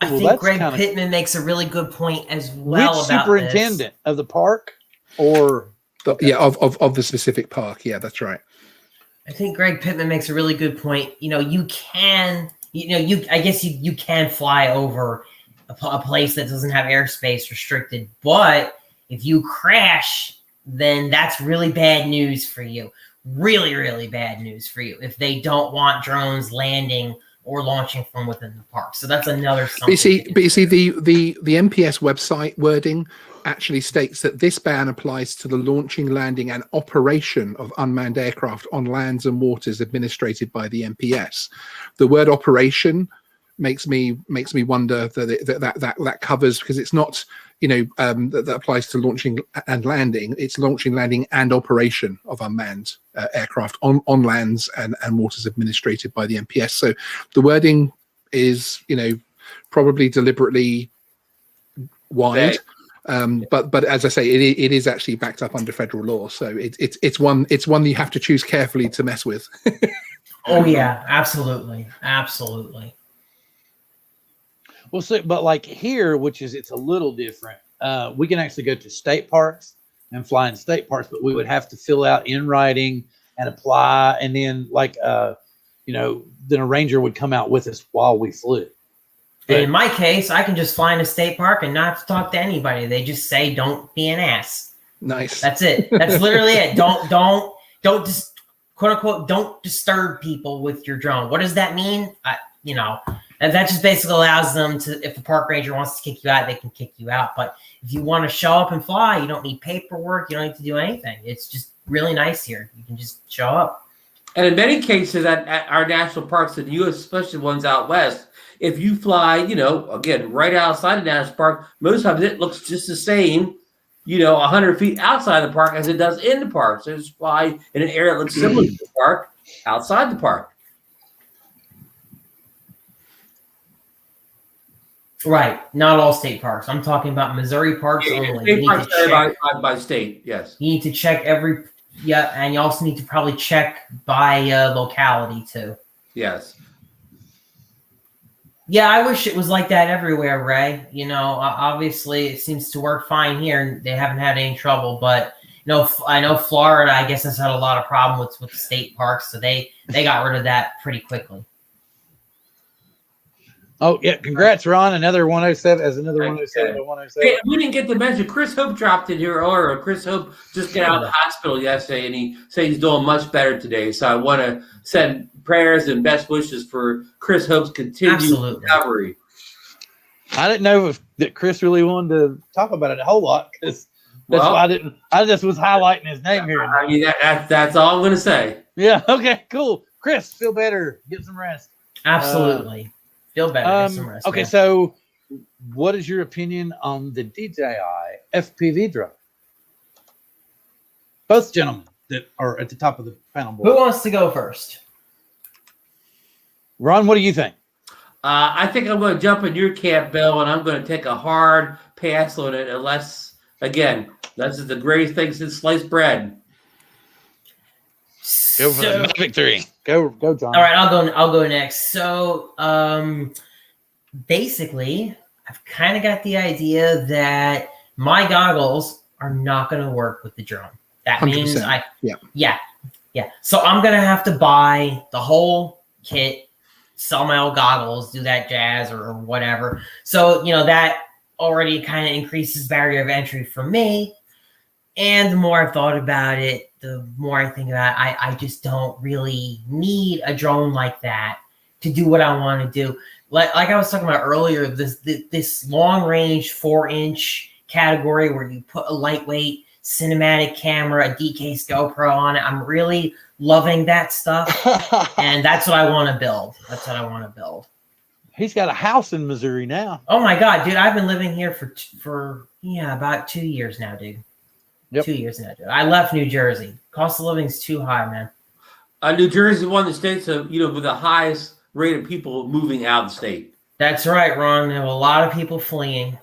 I think Greg Pittman makes a really good point as well. Which about superintendent of the park or of the specific park? Yeah, that's right. I think Greg Pittman makes a really good point. You can fly over a place that doesn't have airspace restricted, but if you crash, then that's really bad news for you. Really, really bad news for you if they don't want drones landing or launching from within the park. So that's another something. But you see, the MPS website wording actually states that this ban applies to the launching, landing, and operation of unmanned aircraft on lands and waters administrated by the MPS. The word operation makes me wonder that covers, because it's not that applies to launching and landing. It's launching, landing, and operation of unmanned aircraft on lands and waters administrated by the MPS. So the wording is probably deliberately wide. But as I say, it is actually backed up under federal law. So it's one that you have to choose carefully to mess with. Oh yeah, absolutely, absolutely. Well, so, but like here, which is it's a little different. We can actually go to state parks and fly in state parks, but we would have to fill out in writing and apply, and then then a ranger would come out with us while we flew. And in my case, I can just fly in a state park and not have to talk to anybody. They just say, "Don't be an ass." Nice. That's it. That's literally it. Don't just quote unquote don't disturb people with your drone. What does that mean? And that just basically allows them to, if the park ranger wants to kick you out, they can kick you out. But if you want to show up and fly, you don't need paperwork. You don't need to do anything. It's just really nice here. You can just show up. And in many cases at our national parks in the U.S., especially ones out west, if you fly, again, right outside the national park, most times it looks just the same, 100 feet outside the park as it does in the park. So just fly in an area that looks similar to the park outside the park. Right. Not all state parks. I'm talking about Missouri parks only. State parks by state, yes. You need to check and you also need to probably check by locality too. Yes. Yeah, I wish it was like that everywhere, Ray. Obviously it seems to work fine here and they haven't had any trouble, but I know Florida, I guess, has had a lot of problems with state parks, so they got rid of that pretty quickly. Oh, yeah. Congrats, Ron. Another 107 as another 107 to 107. Hey, we didn't get to mention Chris Hope dropped in here earlier. Chris Hope just got out of the hospital yesterday, and he said he's doing much better today. So I want to send prayers and best wishes for Chris Hope's continued recovery. I didn't know that Chris really wanted to talk about it a whole lot because that's why I didn't. I just was highlighting his name here. I mean, that's all I'm going to say. Yeah. Okay. Cool. Chris, feel better. Get some rest. Absolutely. Feel better. Get some rest. Okay. Man. So, what is your opinion on the DJI FPV drone? Both gentlemen that are at the top of the panel board. Who wants to go first? Ron, what do you think? I think I'm going to jump in your camp, Bill, and I'm going to take a hard pass on it unless, again, this is the greatest thing since sliced bread. Go for the Mavic 3. Go, John. All right, I'll go next. So, basically, I've kind of got the idea that my goggles are not going to work with the drone. That 100%. Means yeah. So I'm going to have to buy the whole kit, sell my old goggles, do that jazz or whatever. So, that already kind of increases barrier of entry for me. And the more I've thought about it, the more I think about it, I just don't really need a drone like that to do what I want to do. Like I was talking about earlier, this long range 4-inch category where you put a lightweight cinematic camera, a D-case GoPro on it. I'm really loving that stuff. And that's what I want to build. He's got a house in Missouri now. Oh my God, dude. I've been living here for about 2 years now, dude. Yep. 2 years now, dude. I left New Jersey. Cost of living is too high, man. New Jersey is one of the states with the highest rate of people moving out of the state. That's right, Ron. There have a lot of people fleeing.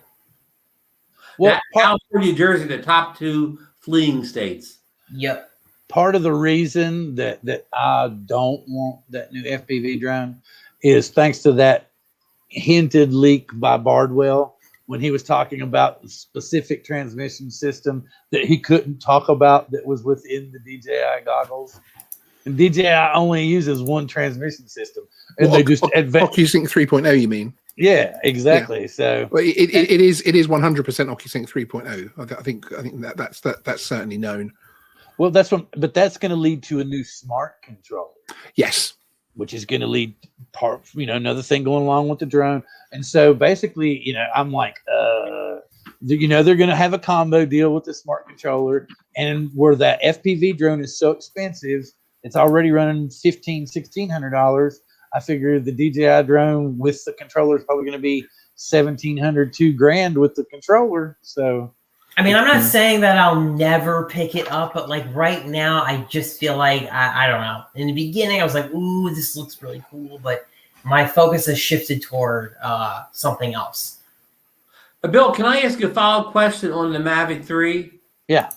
Well, California, New Jersey, the top 2 fleeing states. Yep. Part of the reason that I don't want that new FPV drone is thanks to that hinted leak by Bardwell when he was talking about the specific transmission system that he couldn't talk about that was within the DJI goggles. And DJI only uses one transmission system. And they just OcuSync 3.0, you mean? Yeah, exactly. Yeah. So well, it is 100% OcuSync 3.0. I think that's certainly known. Well, that's going to lead to a new smart controller. Yes. Which is going to lead another thing going along with the drone. And so basically, I'm like, they're going to have a combo deal with the smart controller, and where that FPV drone is so expensive, it's already running $1,600. I figure the DJI drone with the controller is probably going to be $1,700, $2,000 with the controller. So, I mean, I'm not saying that I'll never pick it up, but like right now, I just feel like I don't know. In the beginning, I was like, "Ooh, this looks really cool," but my focus has shifted toward something else. Bill, can I ask you a follow-up question on the Mavic 3? Yeah.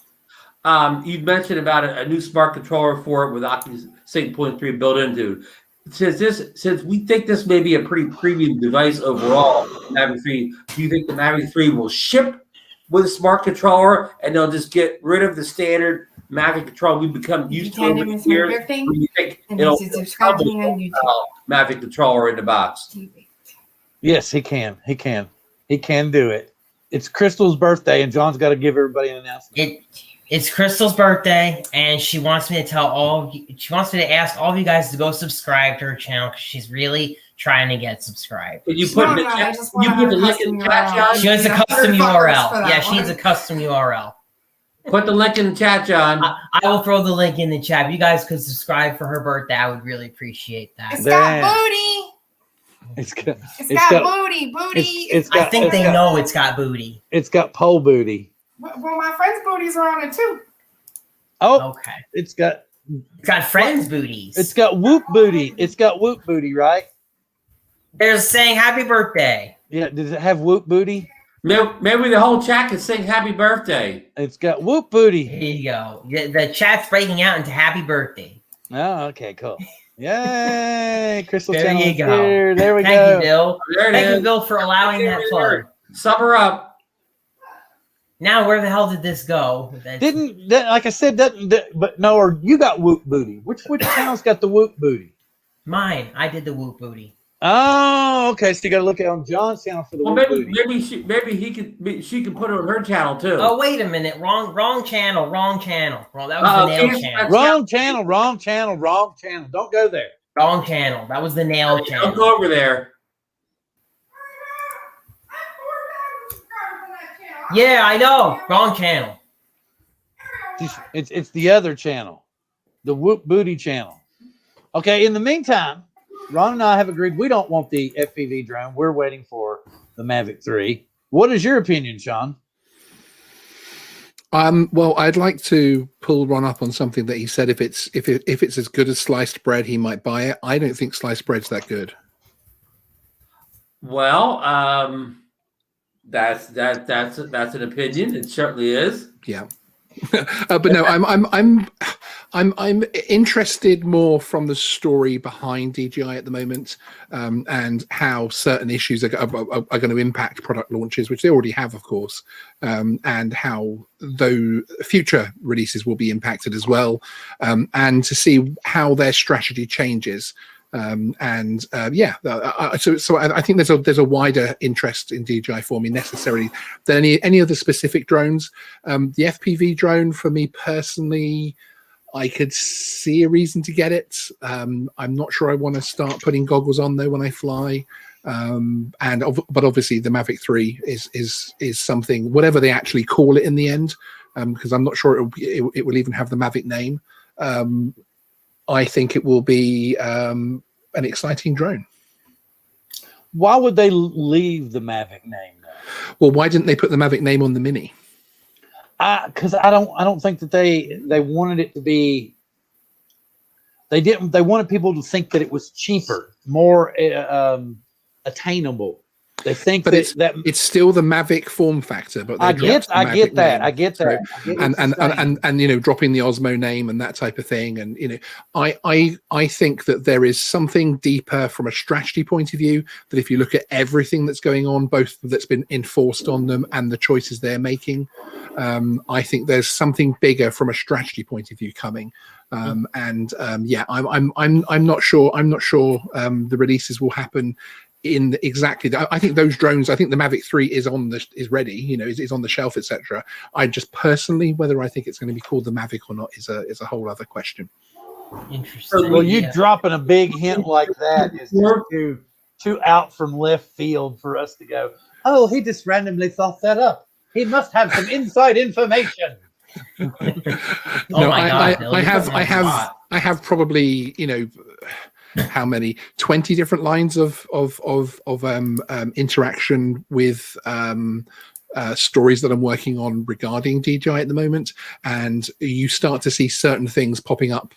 You mentioned about a new smart controller for it with OcuSync 0.3 built into. Since we think this may be a pretty premium device overall, Mavic 3, do you think the Mavic 3 will ship with a smart controller and they'll just get rid of the standard Mavic controller we become used to over the years? Or do you think it'll come with a Mavic controller in the box? Yes, he can. He can. He can do it. It's Crystal's birthday, and John's got to give everybody an announcement. It's Crystal's birthday, and she wants me to ask all of you guys to go subscribe to her channel because she's really trying to get subscribed. Did you put the link in the chat, John? She has a custom URL. Yeah, she needs a custom URL. Put the link in the chat, John. I will throw the link in the chat. If you guys could subscribe for her birthday, I would really appreciate that. It's got booty. It's got booty. I think they know it's got booty. It's got pole booty. Well, my friend's booties are on it too. Oh, okay. It's got friends' booties. It's got whoop booty. It's got whoop booty, right? They're saying happy birthday. Yeah. Does it have whoop booty? Maybe the whole chat can sing happy birthday. It's got whoop booty. Here you go. The chat's breaking out into happy birthday. Oh, okay, cool. Yay! Crystal there channel you go. Here. There we go. Thank you, Bill. Thank you, Bill, for allowing that plug. Sum her up. Now, where the hell did this go? Like I said, but no, or you got whoop booty. Which channel's got the whoop booty? Mine. I did the whoop booty. Oh, okay. So you got to look at on John's channel for the whoop booty. Maybe she can put it on her channel too. Oh, wait a minute. Wrong channel. Wrong. That was the nail channel. Wrong channel. Don't go there. Wrong channel. That was the nail channel. Don't go over there. Yeah, I know. Wrong channel. It's the other channel, the whoop booty channel. Okay. In the meantime, Ron and I have agreed we don't want the FPV drone. We're waiting for the Mavic 3. What is your opinion, Sean? Well, I'd like to pull Ron up on something that he said. If it's as good as sliced bread, he might buy it. I don't think sliced bread's that good. Well, that's an opinion. It certainly is. Yeah. But no, I'm interested more from the story behind DJI at the moment, and how certain issues are going to impact product launches, which they already have, of course, and how though future releases will be impacted as well, and to see how their strategy changes. So I think there's a wider interest in DJI for me necessarily than any other specific drones. The FPV drone for me personally, I could see a reason to get it. I'm not sure I want to start putting goggles on though when I fly. But obviously the Mavic 3 is something, whatever they actually call it in the end, because I'm not sure it will even have the Mavic name. I think it will be an exciting drone. Why would they leave the Mavic name though? Well, why didn't they put the Mavic name on the Mini? Because I don't think that they wanted it to be. They didn't. They wanted people to think that it was cheaper, more attainable. They think but it's still the Mavic form factor. But I get that. And you know, dropping the Osmo name and that type of thing. And you know, I think that there is something deeper from a strategy point of view. That if you look at everything that's going on, both that's been enforced on them and the choices they're making, I think there's something bigger from a strategy point of view coming. I'm not sure. The releases will happen in exactly that. I think those drones, I think the Mavic 3 is ready, you know, is on the shelf, etc. I just personally, whether I think it's going to be called the Mavic or not is a whole other question. Interesting. Well, you dropping a big hint like that is just too out from left field for us to go, oh, he just randomly thought that up. He must have some inside information. No, I have probably, you know, how many 20 different lines of interaction with stories that I'm working on regarding DJI at the moment, and you start to see certain things popping up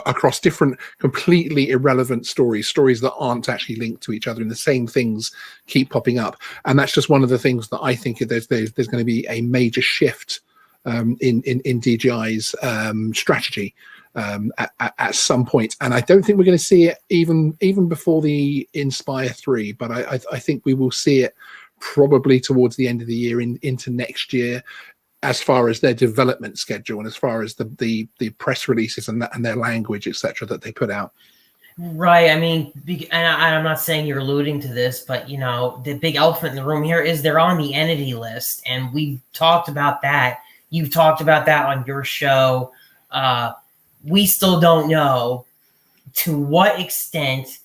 across different completely irrelevant stories that aren't actually linked to each other, and the same things keep popping up. And that's just one of the things that I think there's going to be a major shift in DJI's strategy at some point, and I don't think we're going to see it even before the Inspire 3, but I think we will see it probably towards the end of the year into next year, as far as their development schedule and as far as the press releases and their language, etc., that they put out. Right. I mean, and I'm not saying you're alluding to this, but the big elephant in the room here is they're on the entity list, and we've talked about that. You've talked about that on your show. We still don't know to what extent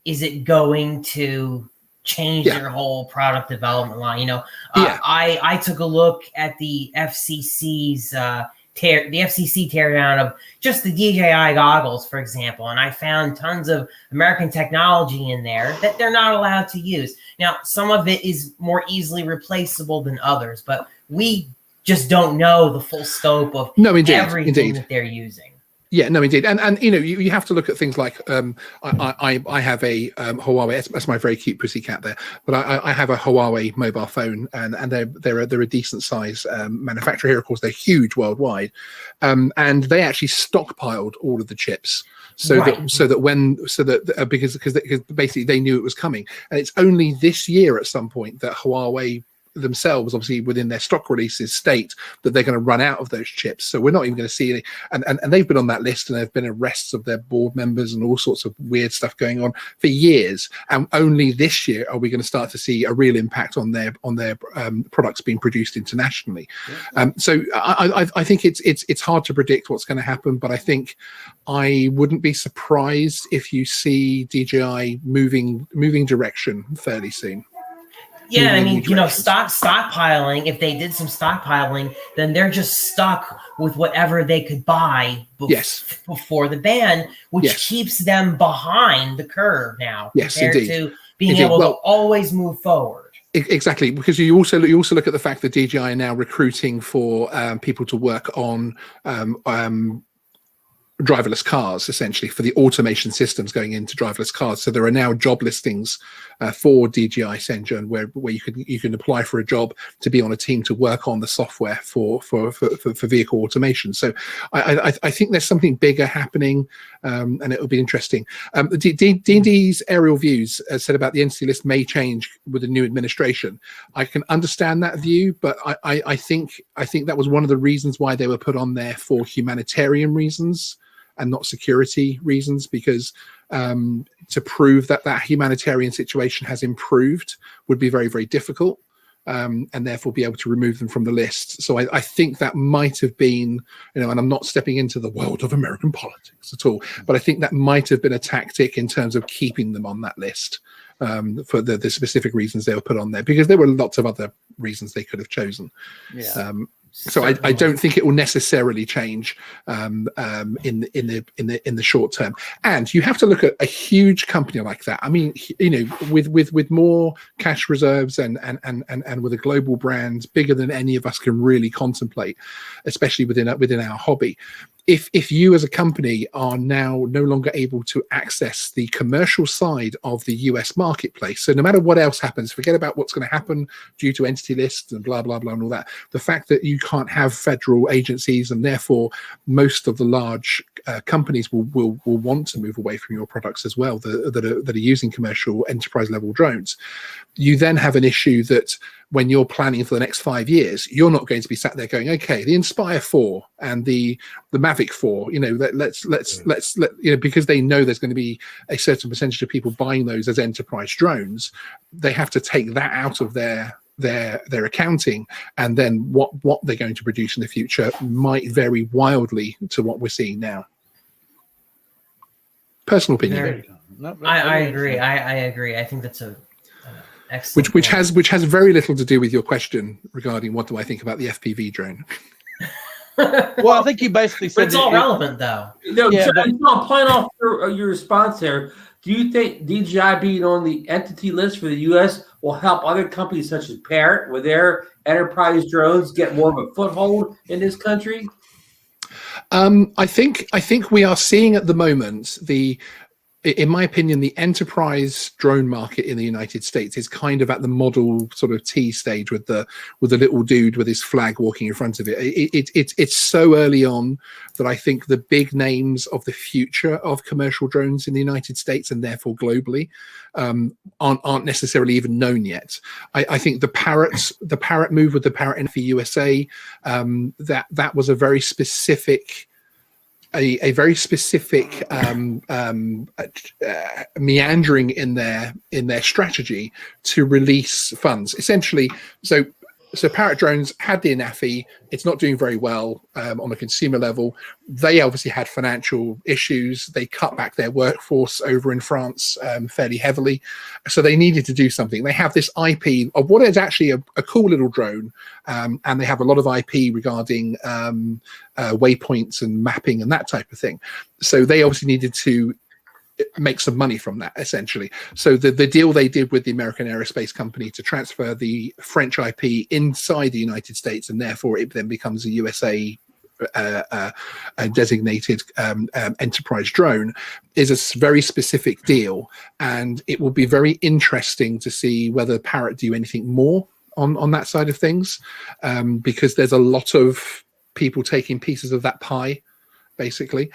is it going to change their whole product development line. I took a look at the FCC's FCC teardown of just the DJI goggles, for example, and I found tons of American technology in there that they're not allowed to use. Now, some of it is more easily replaceable than others, but we just don't know the full scope of everything that they're using. Yeah, no, indeed, and you have to look at things like I have a Huawei. That's my very cute pussycat there, but I have a Huawei mobile phone, and they're a decent size manufacturer here. Of course, they're huge worldwide, and they actually stockpiled all of the chips because basically they knew it was coming, and it's only this year at some point that Huawei themselves, obviously within their stock releases, state that they're going to run out of those chips. So we're not even going to see any, and they've been on that list, and there have been arrests of their board members and all sorts of weird stuff going on for years. And only this year are we going to start to see a real impact on their products being produced internationally. So I think it's hard to predict what's going to happen, but I think I wouldn't be surprised if you see DJI moving direction fairly soon. Yeah, I mean, stockpiling, if they did some stockpiling, then they're just stuck with whatever they could buy before the ban, which keeps them behind the curve now compared to being able to always move forward. Exactly, because you also look at the fact that DJI are now recruiting for people to work on driverless cars, essentially, for the automation systems going into driverless cars. So there are now job listings for DJI Shenzhen where you can apply for a job to be on a team to work on the software for vehicle automation. So I think there's something bigger happening, and it'll be interesting. D&D's aerial views said about the entity list may change with the new administration. I can understand that view, but I think that was one of the reasons why they were put on there, for humanitarian reasons and not security reasons, because to prove that humanitarian situation has improved would be very, very difficult, and therefore be able to remove them from the list. So I think that might have been, and I'm not stepping into the world of American politics at all, but I think that might have been a tactic in terms of keeping them on that list, for the specific reasons they were put on there, because there were lots of other reasons they could have chosen. So I don't think it will necessarily change in the short term. And you have to look at a huge company like that. I mean, with more cash reserves and with a global brand bigger than any of us can really contemplate, especially within our hobby. If you as a company are now no longer able to access the commercial side of the US marketplace, so no matter what else happens, forget about what's going to happen due to entity lists and blah, blah, blah, and all that. The fact that you can't have federal agencies, and therefore most of the large companies will want to move away from your products as well, that are using commercial enterprise level drones. You then have an issue that when you're planning for the next 5 years, you're not going to be sat there going, okay, the Inspire 4 and the Mavic 4, let's because they know there's going to be a certain percentage of people buying those as enterprise drones. They have to take that out of their accounting, and then what they're going to produce in the future might vary wildly to what we're seeing now. Personal opinion. I agree. I agree. I think that's a excellent which has very little to do with your question regarding what do I think about the FPV drone. Well, I think you basically said it's all relevant, though. Playing off your response there, do you think DJI being on the entity list for the U.S. will help other companies such as Parrot with their enterprise drones get more of a foothold in this country? I think we are seeing at the moment in my opinion, the enterprise drone market in the United States is kind of at the model sort of T stage with the little dude with his flag walking in front of it. It's so early on that I think the big names of the future of commercial drones in the United States and therefore globally aren't necessarily even known yet. I think the Parrot move with the Parrot in for USA, that was a very specific meandering in their strategy to release funds. Essentially, so Parrot drones had the ANAFI. It's not doing very well on a consumer level. They obviously had financial issues. They cut back their workforce over in France fairly heavily. So they needed to do something. They have this IP of what is actually a cool little drone. And they have a lot of IP regarding waypoints and mapping and that type of thing. So they obviously needed to make some money from that, essentially. So the deal they did with the American Aerospace Company to transfer the French IP inside the United States, and therefore it then becomes a USA a designated enterprise drone, is a very specific deal. And it will be very interesting to see whether Parrot do anything more on that side of things, because there's a lot of people taking pieces of that pie, basically.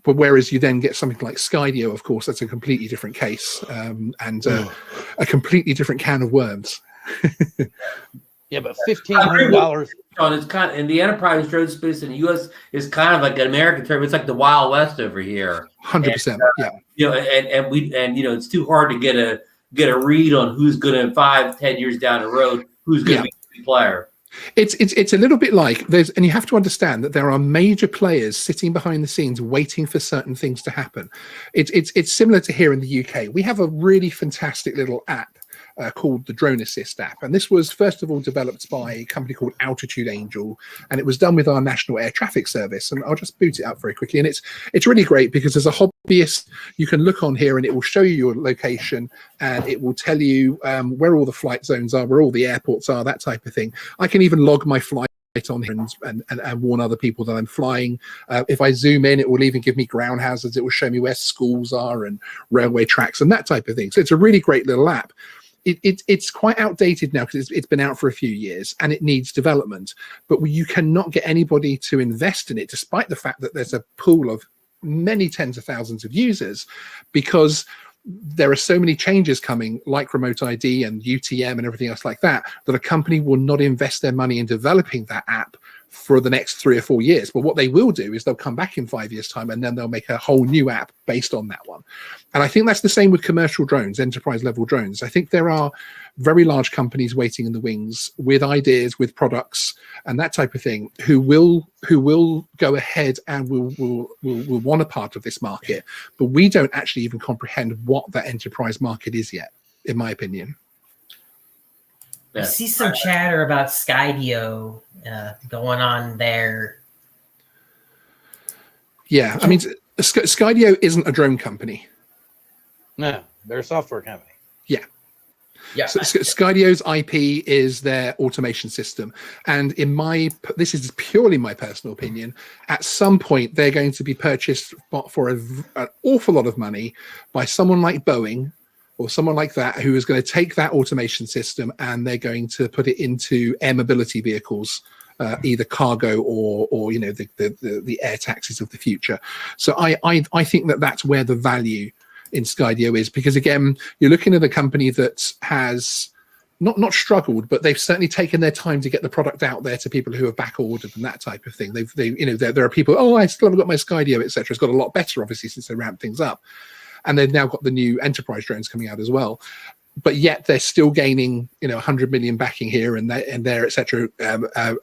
But whereas you then get something like Skydio, of course, that's a completely different case, and a completely different can of worms. Yeah, but $1,500. Sean, it's kind of, in the enterprise drone space in the U.S. is kind of like an American term. It's like the Wild West over here. 100%. Yeah. You know, and you know, it's too hard to get a read on who's going to 5-10 years down the road who's going to be the player. It's a little bit like and you have to understand that there are major players sitting behind the scenes waiting for certain things to happen. It's similar to here in the UK. We have a really fantastic little app called the Drone Assist app, and this was first of all developed by a company called Altitude Angel, and it was done with our National Air Traffic Service. And I'll just boot it up very quickly, and it's really great because as a hobbyist you can look on here and it will show you your location, and it will tell you where all the flight zones are, where all the airports are, that type of thing. I can even log my flight on here and warn other people that I'm flying. If I zoom in, it will even give me ground hazards. It will show me where schools are and railway tracks and that type of thing. So it's a really great little app. It's quite outdated now because it's been out for a few years and it needs development, but you cannot get anybody to invest in it, despite the fact that there's a pool of many tens of thousands of users, because there are so many changes coming, like remote ID and UTM and everything else like that, that a company will not invest their money in developing that app for the next 3 or 4 years. But what they will do is they'll come back in 5 years' time and then they'll make a whole new app based on that one. And I think that's the same with commercial drones, enterprise level drones. I think there are very large companies waiting in the wings with ideas, with products and that type of thing, who will go ahead and will want a part of this market. But we don't actually even comprehend what that enterprise market is yet, in my opinion. I see some chatter about Skydio going on there. Yeah, I mean, Skydio isn't a drone company. No, they're a software company. Yeah. Yeah. So Skydio's IP is their automation system. And this is purely my personal opinion, at some point they're going to be purchased for an awful lot of money by someone like Boeing, or someone like that, who is going to take that automation system and they're going to put it into air mobility vehicles, either cargo or the air taxis of the future. So I think that's where the value in Skydio is, because again, you're looking at a company that has not struggled, but they've certainly taken their time to get the product out there to people who have back ordered and that type of thing. There are people, I still haven't got my Skydio, etc. It's got a lot better, obviously, since they ramped things up. And they've now got the new enterprise drones coming out as well, but yet they're still gaining, 100 million backing here and there, etc.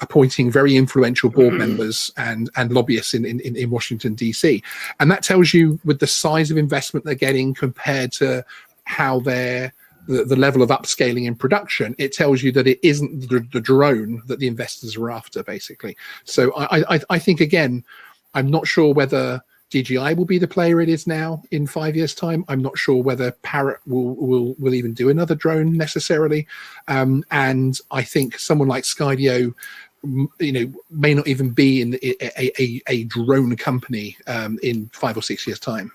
Appointing very influential board members and lobbyists in Washington DC, and that tells you with the size of investment they're getting compared to how the level of upscaling in production. It tells you that it isn't the drone that the investors are after, basically. So I think, again, I'm not sure whether DJI will be the player it is now in 5 years' time. I'm not sure whether Parrot will even do another drone necessarily. And I think someone like Skydio, may not even be in a drone company in 5 or 6 years' time.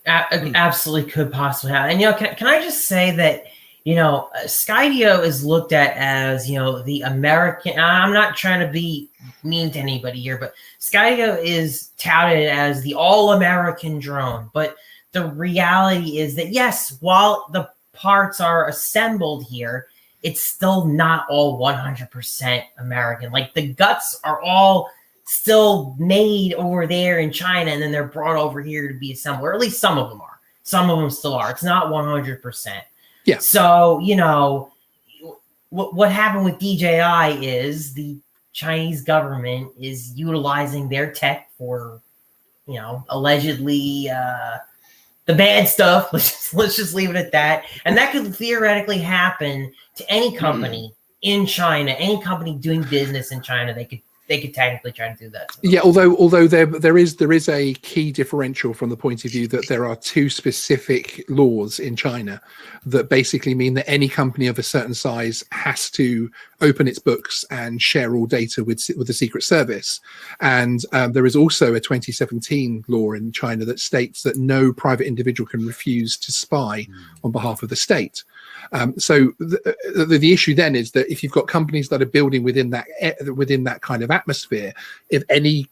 Absolutely could possibly happen. And can I just say that Skydio is looked at as the American. I'm not trying to be mean to anybody here, but Skydio is touted as the all-American drone. But the reality is that yes, while the parts are assembled here, it's still not all 100% American. Like the guts are all still made over there in China, and then they're brought over here to be assembled, or at least some of them are. Some of them still are. It's not 100%. Yeah. So, what happened with DJI is the Chinese government is utilizing their tech for, allegedly the bad stuff. Let's just leave it at that. And that could theoretically happen to any company in China, any company doing business in China. They could technically try to do that. Yeah, although there is a key differential from the point of view that there are two specific laws in China that basically mean that any company of a certain size has to open its books and share all data with the Secret Service. And there is also a 2017 law in China that states that no private individual can refuse to spy on behalf of the state. So the issue then is that if you've got companies that are building within that kind of atmosphere, if any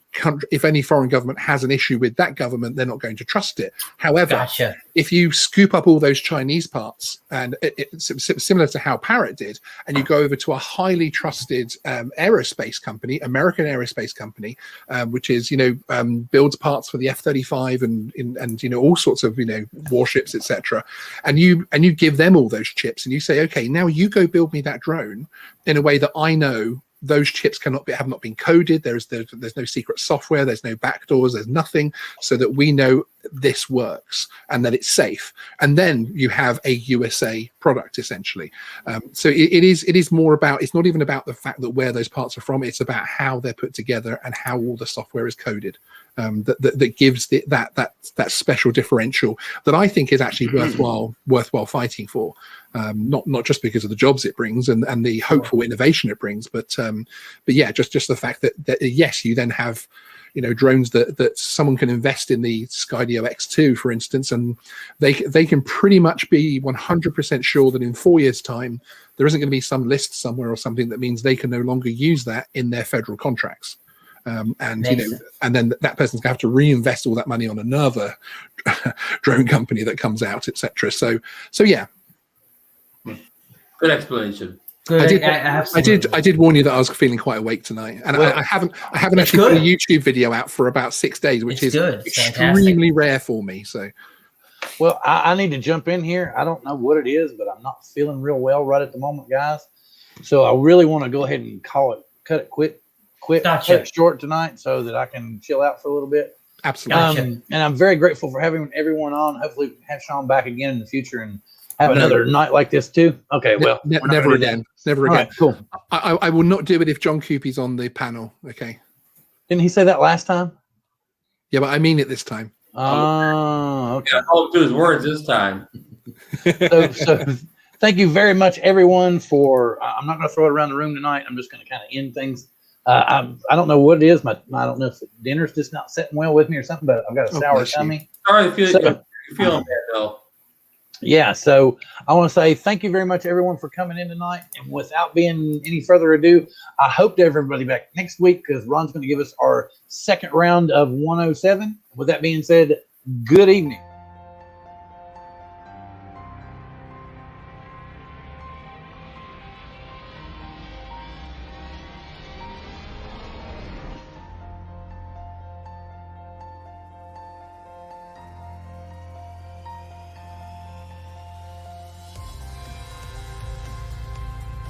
foreign government has an issue with that government, they're not going to trust it. However, if you scoop up all those Chinese parts, and it's similar to how Parrot did, and you go over to a highly trusted aerospace company, American aerospace company, which is builds parts for the F-35 and all sorts of warships, etc., and you give them all those chips, and you say, okay, now you go build me that drone in a way that I know those chips have not been coded. There's no secret software. There's no backdoors. There's nothing, so that we know this works and that it's safe. And then you have a USA product essentially. So it is more about. It's not even about the fact that where those parts are from. It's about how they're put together and how all the software is coded. That gives that special differential that I think is actually worthwhile fighting for. Not just because of the jobs it brings and the hopeful innovation it brings, but yeah, just the fact that yes, you then have drones that someone can invest in the Skydio X2, for instance, and they can pretty much be 100% sure that in 4 years' time there isn't going to be some list somewhere or something that means they can no longer use that in their federal contracts. And then that person's gonna have to reinvest all that money on another drone company that comes out, etc. So yeah. Good explanation. Good. I did warn you that I was feeling quite awake tonight, and I haven't actually put a YouTube video out for about 6 days, which is extremely rare for me. So, well, I need to jump in here. I don't know what it is, but I'm not feeling real well right at the moment, guys. So I really want to go ahead and cut it quick, cut it short tonight, so that I can chill out for a little bit. Absolutely. And I'm very grateful for having everyone on. Hopefully, have Sean back again in the future and have another night like this too. Okay, well, never again. Never again. Right, cool. I will not do it if John Cuppi's on the panel. Okay. Didn't he say that last time? Yeah, but I mean it this time. Oh, okay. Yeah, hold to his words this time. So thank you very much, everyone. For I'm not going to throw it around the room tonight. I'm just going to kind of end things. I don't know what it is. I don't know if dinner's just not sitting well with me or something. But I've got a sour tummy. Sorry, you're feeling bad though. Yeah, so I want to say thank you very much, everyone, for coming in tonight. And without being any further ado, I hope to have everybody back next week, because Ron's going to give us our second round of 107. With that being said, good evening.